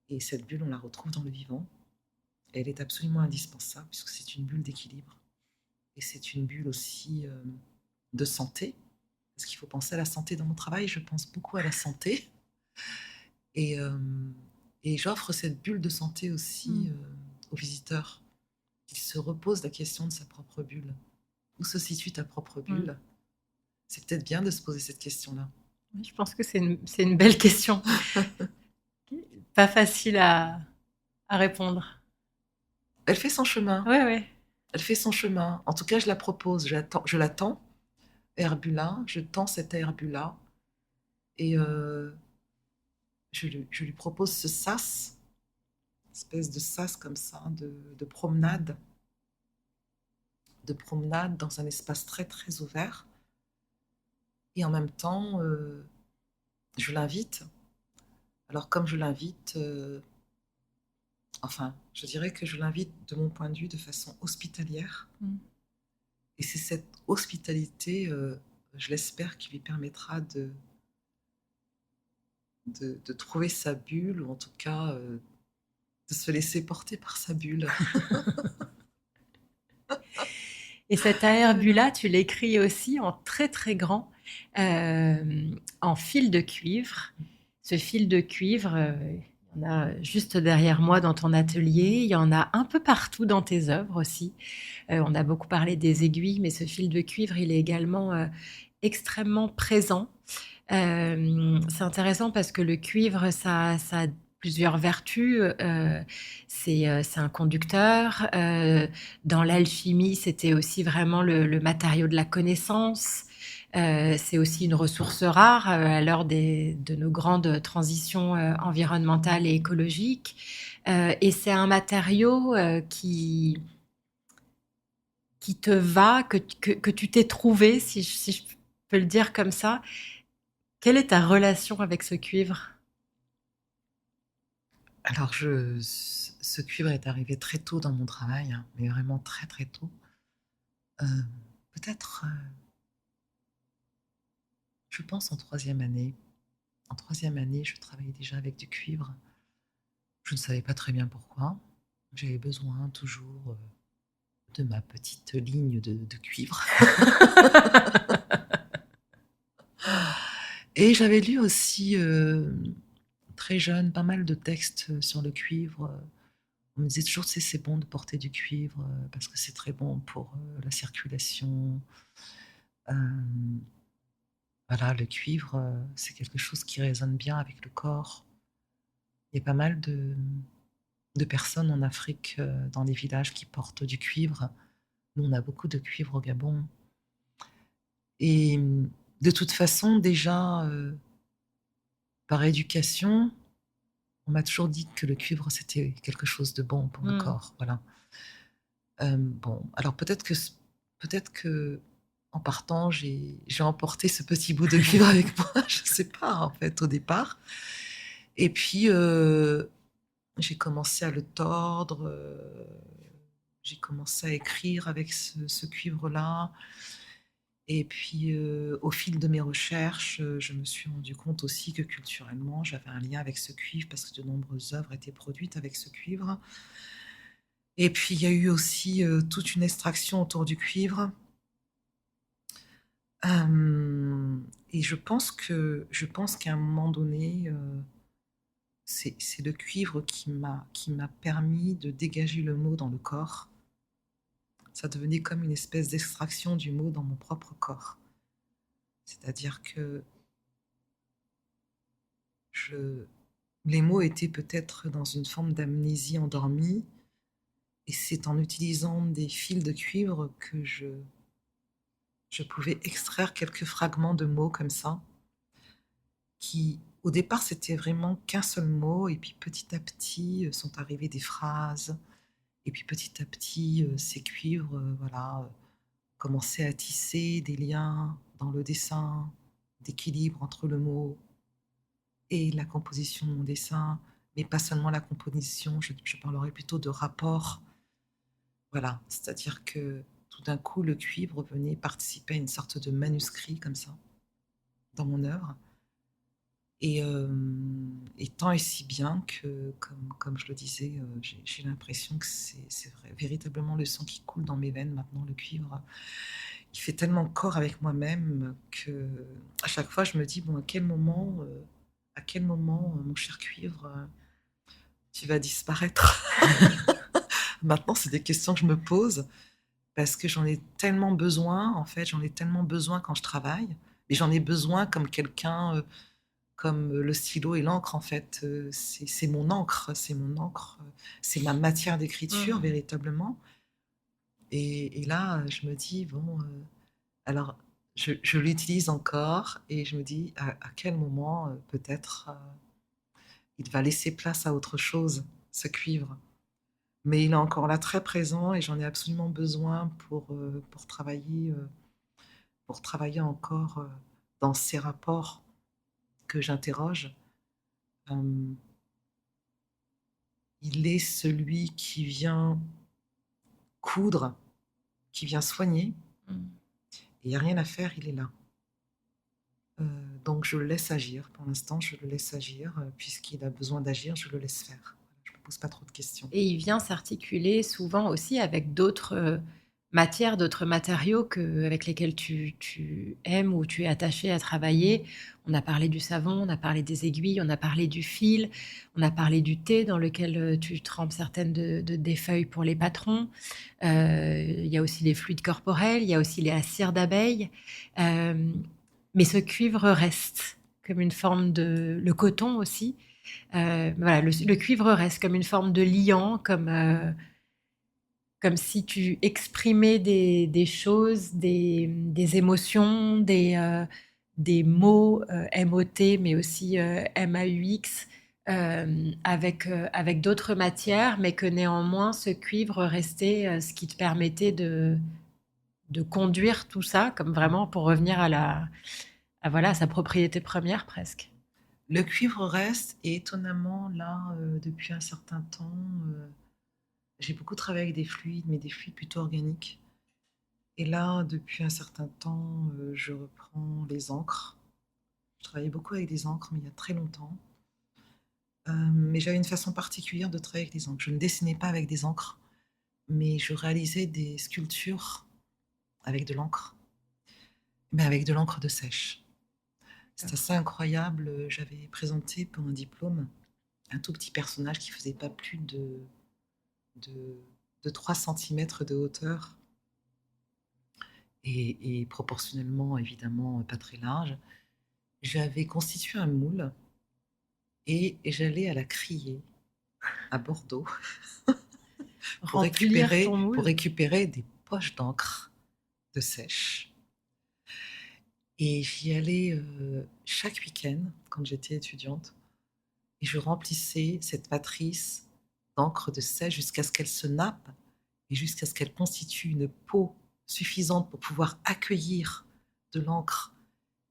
et cette bulle, on la retrouve dans le vivant. Elle est absolument indispensable puisque c'est une bulle d'équilibre et c'est une bulle aussi, de santé, parce qu'il faut penser à la santé dans mon travail, je pense beaucoup à la santé et hem et j'offre cette bulle de santé aussi, Mmh. aux visiteurs. Qu'ils se reposent la question de sa propre bulle. Où se situe ta propre Mmh. bulle? C'est peut-être bien de se poser cette question-là. Oui, je pense que c'est une belle question. Pas facile à répondre. Elle fait son chemin, Ouais, ouais. elle fait son chemin. En tout cas, je la propose, je l'attends, Herbula, je tends cette Herbula et je lui propose ce sas, espèce de sas comme ça, de promenade dans un espace très très ouvert. Et en même temps, je l'invite. Alors comme je l'invite, enfin, je dirais que je l'invite de mon point de vue de façon hospitalière. Mmh. Et c'est cette hospitalité, je l'espère, qui lui permettra de trouver sa bulle, ou en tout cas de se laisser porter par sa bulle. Et cet Voilà. aérbula, tu l'écris aussi en très très grand, en fil de cuivre. Ce fil de cuivre, il y en a juste derrière moi dans ton atelier, il y en a un peu partout dans tes œuvres aussi. On a beaucoup parlé des aiguilles, mais ce fil de cuivre, il est également extrêmement présent. C'est intéressant parce que le cuivre, ça a plusieurs vertus. C'est un conducteur. Dans l'alchimie, c'était aussi vraiment le matériau de la connaissance. C'est aussi une ressource rare à l'heure de nos grandes transitions environnementales et écologiques. Et c'est un matériau qui te va, que tu t'es trouvé, si je peux le dire comme ça. Quelle est ta relation avec ce cuivre? Alors, ce cuivre est arrivé très tôt dans mon travail, hein, mais vraiment très très tôt. Euh, Peut-être, je pense en troisième année. En troisième année, je travaillais déjà avec du cuivre. Je ne savais pas très bien pourquoi. J'avais besoin toujours de ma petite ligne de cuivre. Et j'avais lu aussi, très jeune, pas mal de textes sur le cuivre. On me disait toujours, tu sais, c'est bon de porter du cuivre parce que c'est très bon pour la circulation. Euh, voilà, le cuivre, c'est quelque chose qui résonne bien avec le corps. Il y a pas mal de personnes en Afrique, dans les villages, qui portent du cuivre. Nous, on a beaucoup de cuivre au Gabon. Et de toute façon, déjà, par éducation, on m'a toujours dit que le cuivre, c'était quelque chose de bon pour le Mmh. corps. Voilà. Bon, alors peut-être que en partant, j'ai emporté ce petit bout de cuivre avec moi, je sais pas en fait au départ. Et puis j'ai commencé à le tordre, j'ai commencé à écrire avec ce cuivre-là. Et puis au fil de mes recherches, je me suis rendu compte aussi que culturellement, j'avais un lien avec ce cuivre parce que de nombreuses œuvres étaient produites avec ce cuivre. Et puis il y a eu aussi toute une extraction autour du cuivre. Et je pense qu'à un moment donné, c'est le cuivre qui m'a permis de dégager le mot dans le corps. Ça devenait comme une espèce d'extraction du mot dans mon propre corps. C'est-à-dire que je les mots étaient peut-être dans une forme d'amnésie endormie, et c'est en utilisant des fils de cuivre que je pouvais extraire quelques fragments de mots comme ça, qui, au départ, c'était vraiment qu'un seul mot, et puis petit à petit sont arrivées des phrases, et puis petit à petit, ces cuivres, voilà, commençaient à tisser des liens dans le dessin, d'équilibre entre le mot et la composition de mon dessin, mais pas seulement la composition, je parlerai plutôt de rapport. Voilà, c'est-à-dire que tout d'un coup, le cuivre venait participer à une sorte de manuscrit comme ça, dans mon œuvre. Et tant et si bien que, comme je le disais, j'ai l'impression que c'est véritablement le sang qui coule dans mes veines maintenant, le cuivre. Il fait tellement corps avec moi-même que à chaque fois, je me dis, bon, à quel moment, mon cher cuivre, tu vas disparaître? Maintenant, c'est des questions que je me pose parce que j'en ai tellement besoin, en fait, j'en ai tellement besoin quand je travaille, et j'en ai besoin comme quelqu'un, comme le stylo et l'encre, en fait. C'est mon encre, c'est ma matière d'écriture, Mmh. véritablement. Et là, je me dis, bon, alors, je l'utilise encore et je me dis, à quel moment, peut-être, il va laisser place à autre chose, ce cuivre. Mais il est encore là, très présent, et j'en ai absolument besoin pour travailler encore dans ces rapports que j'interroge. Euh, il est celui qui vient coudre, qui vient soigner, Mmh. et il n'y a rien à faire, il est là. Donc je le laisse agir. Pour l'instant, je le laisse agir. Puisqu'il a besoin d'agir, je le laisse faire. Je ne me pose pas trop de questions. Et il vient s'articuler souvent aussi avec d'autres matières, d'autres matériaux avec lesquels tu aimes ou tu es attaché à travailler. On a parlé du savon, on a parlé des aiguilles, on a parlé du fil, on a parlé du thé dans lequel tu trempes certaines des feuilles pour les patrons. Il y a aussi les fluides corporels, il y a aussi la cire d'abeille. Euh, mais ce cuivre reste comme une forme de... Le coton aussi. Voilà, le cuivre reste comme une forme de liant, comme si tu exprimais des choses, des émotions, des mots MOT, mais aussi MAUX, avec d'autres matières, mais que néanmoins ce cuivre restait ce qui te permettait de conduire tout ça, comme vraiment pour revenir voilà, à sa propriété première presque. Le cuivre reste, et étonnamment, là, depuis un certain temps, j'ai beaucoup travaillé avec des fluides, mais des fluides plutôt organiques. Et là, depuis un certain temps, je reprends les encres. Je travaillais beaucoup avec des encres, mais il y a très longtemps. Mais j'avais une façon particulière de travailler avec des encres. Je ne dessinais pas avec des encres, mais je réalisais des sculptures avec de l'encre, mais avec de l'encre de sèche. C'est assez incroyable. J'avais présenté pour un diplôme un tout petit personnage qui faisait pas plus de, de 3 centimètres de hauteur, et proportionnellement, évidemment, pas très large. J'avais constitué un moule et j'allais à la criée à Bordeaux Remplir ton pour moule. récupérer des poches d'encre de sèche. Et j'y allais chaque week-end quand j'étais étudiante, et je remplissais cette matrice d'encre de sèche jusqu'à ce qu'elle se nappe et jusqu'à ce qu'elle constitue une peau suffisante pour pouvoir accueillir de l'encre.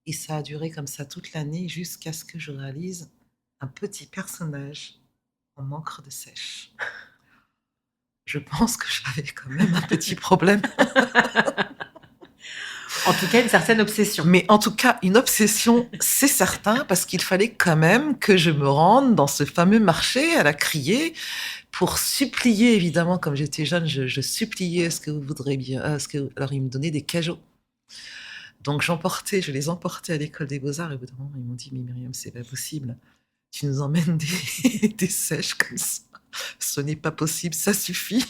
Et ça a duré comme ça toute l'année jusqu'à ce que je réalise un petit personnage en encre de sèche. Je pense que j'avais quand même un petit problème. En tout cas, une certaine obsession. Mais en tout cas, une obsession, c'est certain, parce qu'il fallait quand même que je me rende dans ce fameux marché à la criée pour supplier, évidemment, comme j'étais jeune, je suppliais ce que vous voudrez bien. Alors, ils me donnaient des cajots. Donc, je les emportais à l'école des Beaux-Arts, et au bout d'un moment, ils m'ont dit, mais Myriam, c'est pas possible. Tu nous emmènes des sèches comme ça. Ce n'est pas possible, ça suffit.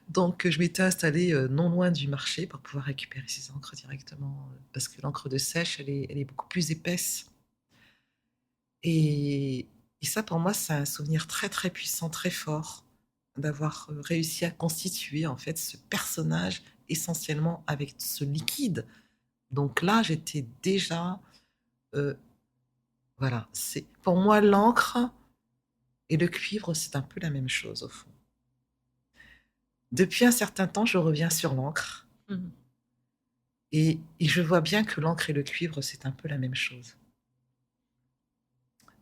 Donc, je m'étais installée non loin du marché pour pouvoir récupérer ces encres directement, parce que l'encre de sèche, elle est beaucoup plus épaisse. Et, et ça, pour moi, c'est un souvenir très, très puissant, très fort, d'avoir réussi à constituer, en fait, ce personnage essentiellement avec ce liquide. Donc là, j'étais déjà... euh, voilà, pour moi, l'encre et le cuivre, c'est un peu la même chose, au fond. Depuis un certain temps, je reviens sur l'encre. Mmh. Et je vois bien que l'encre et le cuivre, c'est un peu la même chose.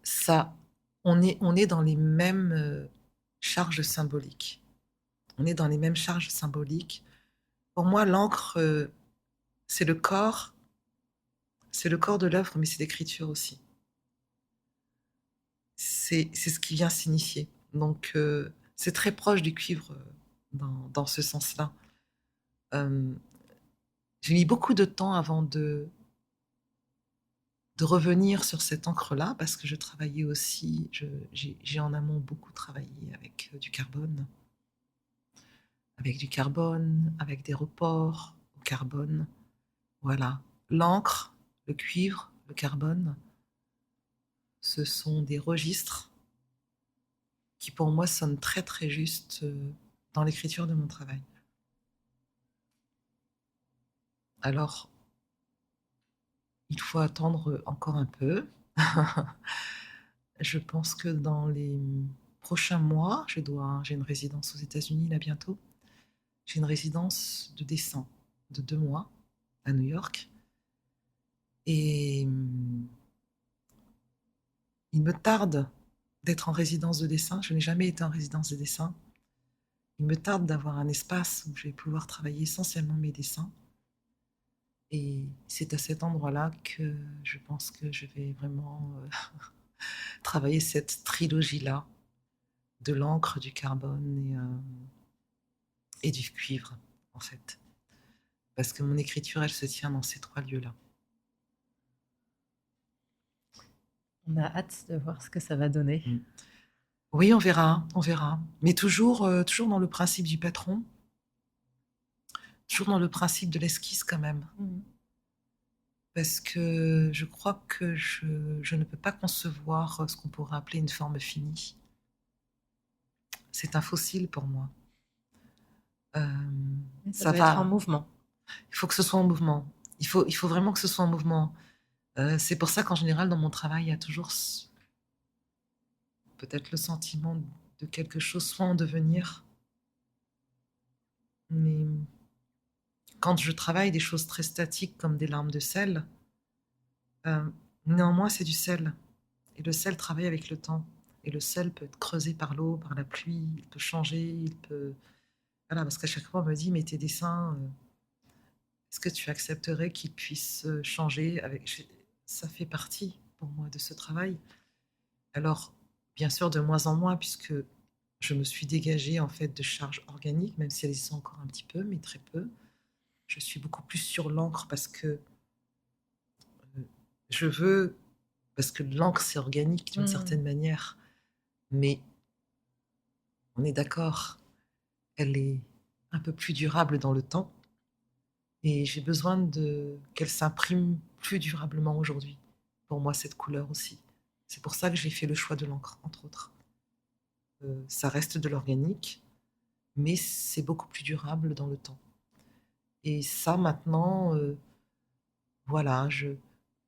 Ça, on est dans les mêmes charges symboliques. On est dans les mêmes charges symboliques. Pour moi, l'encre, c'est le corps, c'est le corps de l'œuvre, mais c'est l'écriture aussi. C'est ce qui vient signifier. Donc, c'est très proche du cuivre dans ce sens-là. Euh, j'ai mis beaucoup de temps avant de revenir sur cette encre-là, parce que je travaillais aussi, j'ai en amont beaucoup travaillé avec du carbone, avec des reports au carbone. Voilà. L'encre, le cuivre, le carbone, ce sont des registres qui pour moi sonnent très très juste dans l'écriture de mon travail. Alors, il faut attendre encore un peu. Je pense que dans les prochains mois, j'ai une résidence aux États-Unis là bientôt. J'ai une résidence de dessin de 2 mois à New York. Et il me tarde d'être en résidence de dessin. Je n'ai jamais été en résidence de dessin. Il me tarde d'avoir un espace où je vais pouvoir travailler essentiellement mes dessins. Et c'est à cet endroit-là que je pense que je vais vraiment travailler cette trilogie-là de l'encre, du carbone et du cuivre, en fait. Parce que mon écriture, elle se tient dans ces 3 lieux-là. On a hâte de voir ce que ça va donner. Mm. Oui, on verra, on verra. Mais toujours dans le principe du patron, toujours dans le principe de l'esquisse quand même. Parce que je crois que je ne peux pas concevoir ce qu'on pourrait appeler une forme finie. C'est un fossile pour moi. Ça Ça doit être en va. mouvement. Il faut que ce soit en mouvement. Il faut vraiment que ce soit en mouvement. C'est pour ça qu'en général, dans mon travail, il y a toujours peut-être le sentiment de quelque chose soit en devenir. Mais quand je travaille des choses très statiques comme des larmes de sel, euh, néanmoins, c'est du sel. Et le sel travaille avec le temps. Et le sel peut être creusé par l'eau, par la pluie, il peut changer, il peut... Voilà, parce qu'à chaque fois, on me dit, mais tes dessins, est-ce que tu accepterais qu'ils puissent changer avec... Ça fait partie, pour moi, de ce travail. Alors, bien sûr, de moins en moins, puisque je me suis dégagée, en fait, de charges organiques, même si elles y sont encore un petit peu, mais très peu. Je suis beaucoup plus sur l'encre parce que je veux... Parce que l'encre, c'est organique d'une certaine manière. Mais on est d'accord, elle est un peu plus durable dans le temps. Et j'ai besoin qu'elle s'imprime plus durablement aujourd'hui. Pour moi, cette couleur aussi. C'est pour ça que j'ai fait le choix de l'encre, entre autres. Ça reste de l'organique, mais c'est beaucoup plus durable dans le temps. Et ça, maintenant, voilà,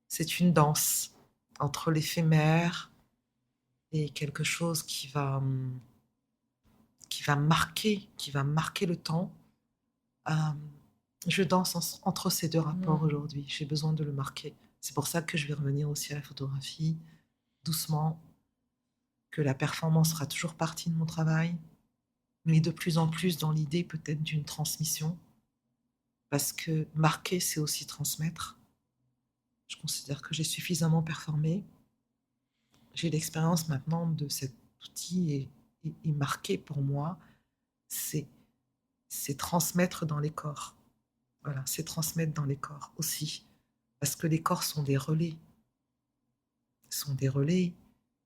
c'est une danse entre l'éphémère et quelque chose qui va marquer le temps. Euh, je danse entre ces deux rapports aujourd'hui. J'ai besoin de le marquer. C'est pour ça que je vais revenir aussi à la photographie, doucement, que la performance sera toujours partie de mon travail, mais de plus en plus dans l'idée peut-être d'une transmission, parce que marquer, c'est aussi transmettre. Je considère que j'ai suffisamment performé. J'ai l'expérience maintenant de cet outil et marquer pour moi, c'est transmettre dans les corps. Voilà, c'est transmettre dans les corps aussi. Parce que les corps sont des relais. Sont des relais.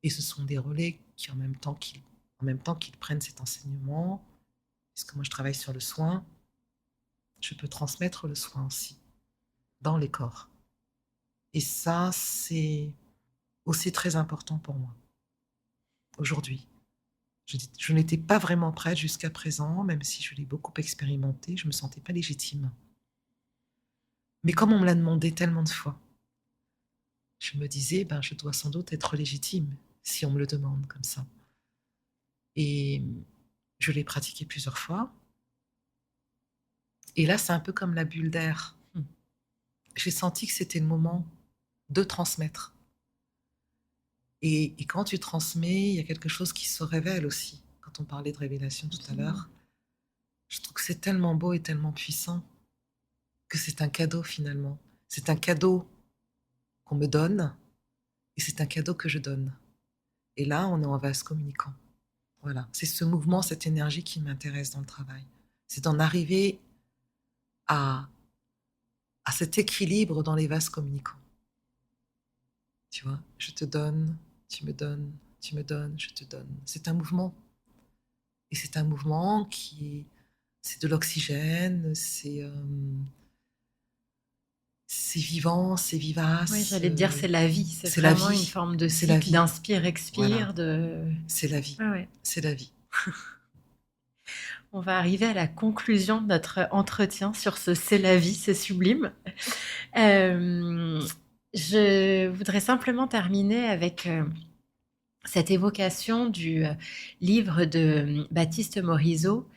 Et ce sont des relais qui, en même temps qu'ils prennent cet enseignement, puisque moi je travaille sur le soin, je peux transmettre le soin aussi, dans les corps. Et ça, c'est aussi très important pour moi, aujourd'hui. Je n'étais pas vraiment prête jusqu'à présent, même si je l'ai beaucoup expérimenté, je ne me sentais pas légitime. Mais comme on me l'a demandé tellement de fois, je me disais, ben, je dois sans doute être légitime si on me le demande comme ça. Et je l'ai pratiqué plusieurs fois. Et là, c'est un peu comme la bulle d'air. j'ai senti que c'était le moment de transmettre. Et quand tu transmets, il y a quelque chose qui se révèle aussi. Quand on parlait de révélation tout à l'heure, je trouve que c'est tellement beau et tellement puissant que c'est un cadeau finalement. C'est un cadeau qu'on me donne et c'est un cadeau que je donne. Et là, on est en vase communicant. Voilà, c'est ce mouvement, cette énergie qui m'intéresse dans le travail. C'est d'en arriver à cet équilibre dans les vases communicants. Tu vois, je te donne, tu me donnes, tu me donnes, je te donne. C'est un mouvement. Et c'est un mouvement c'est de l'oxygène, c'est vivant, c'est vivace. Oui, j'allais te dire, c'est la vie. C'est c'est la vraiment vie. une forme de C'est la cycle vie. d'inspire-expire. Voilà. C'est la vie. Ouais. C'est la vie. On va arriver à la conclusion de notre entretien sur ce C'est la vie, c'est sublime. Je voudrais simplement terminer avec cette évocation du livre de Baptiste Morisot,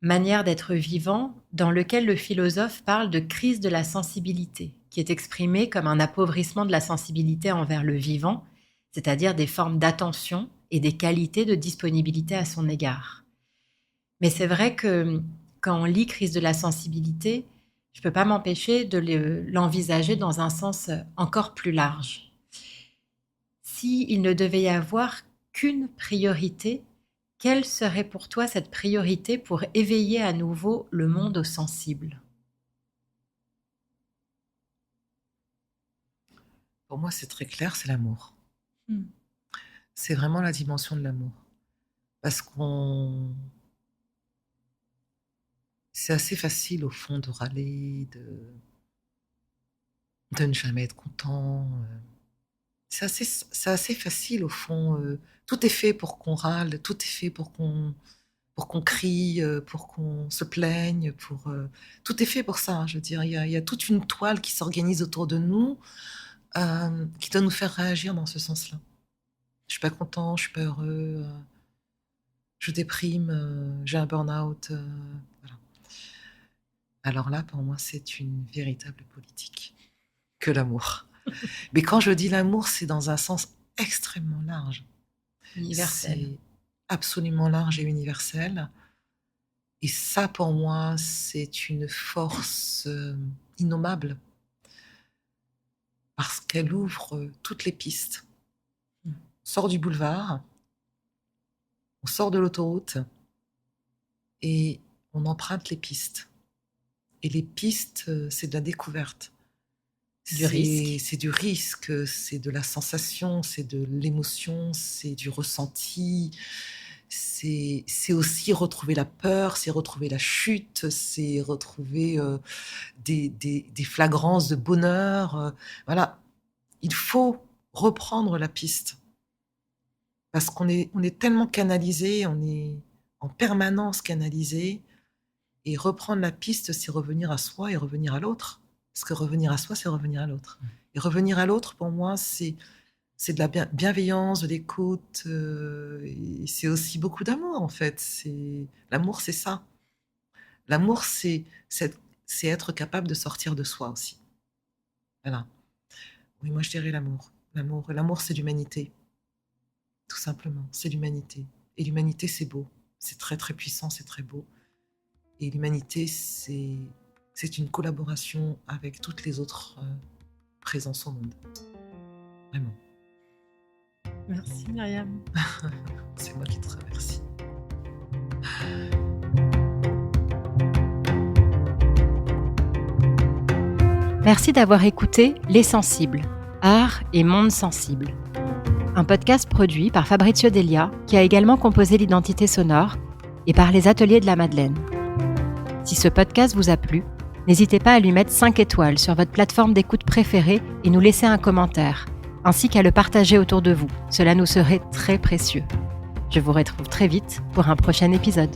Manière d'être vivant, dans lequel le philosophe parle de crise de la sensibilité, qui est exprimée comme un appauvrissement de la sensibilité envers le vivant, c'est-à-dire des formes d'attention et des qualités de disponibilité à son égard. Mais c'est vrai que quand on lit crise de la sensibilité, je ne peux pas m'empêcher de l'envisager dans un sens encore plus large. S'il ne devait y avoir qu'une priorité, quelle serait pour toi cette priorité pour éveiller à nouveau le monde au sensible ? Pour moi, c'est très clair, c'est l'amour. C'est vraiment la dimension de l'amour. Parce c'est assez facile, au fond, de râler, de ne jamais être content. C'est assez facile, au fond. Tout est fait pour qu'on râle, tout est fait pour qu'on crie, pour qu'on se plaigne. Tout est fait pour ça, hein, je veux dire. Il y a toute une toile qui s'organise autour de nous, qui doit nous faire réagir dans ce sens-là. Je suis pas content, je suis pas heureux, je déprime, j'ai un burn-out. Voilà. Alors là, pour moi, c'est une véritable politique que l'amour. Mais quand je dis l'amour, c'est dans un sens extrêmement large. Universel. C'est absolument large et universel. Et ça, pour moi, c'est une force innommable. Parce qu'elle ouvre toutes les pistes. On sort du boulevard, on sort de l'autoroute et on emprunte les pistes. Et les pistes, c'est de la découverte. C'est du risque, c'est de la sensation, c'est de l'émotion, c'est du ressenti. C'est aussi retrouver la peur, c'est retrouver la chute, c'est retrouver des flagrances de bonheur. Voilà, il faut reprendre la piste. Parce qu'on est tellement canalisé, on est en permanence canalisé. Et reprendre la piste, c'est revenir à soi et revenir à l'autre. Parce que revenir à soi, c'est revenir à l'autre. Et revenir à l'autre, pour moi, c'est de la bienveillance, de l'écoute. Et c'est aussi beaucoup d'amour, en fait. L'amour, c'est ça. L'amour, c'est être capable de sortir de soi aussi. Voilà. Oui, moi, je dirais l'amour. L'amour, c'est l'humanité. Tout simplement, c'est l'humanité. Et l'humanité, c'est beau. C'est très, très puissant, c'est très beau. Et l'humanité, c'est une collaboration avec toutes les autres présences au monde. Vraiment. Merci Myriam. C'est moi qui te remercie. Merci d'avoir écouté Les Sensibles, Art et Monde Sensible. Un podcast produit par Fabrizio Delia, qui a également composé l'identité sonore, et par les Ateliers de la Madeleine. Si ce podcast vous a plu, n'hésitez pas à lui mettre 5 étoiles sur votre plateforme d'écoute préférée et nous laisser un commentaire, ainsi qu'à le partager autour de vous. Cela nous serait très précieux. Je vous retrouve très vite pour un prochain épisode.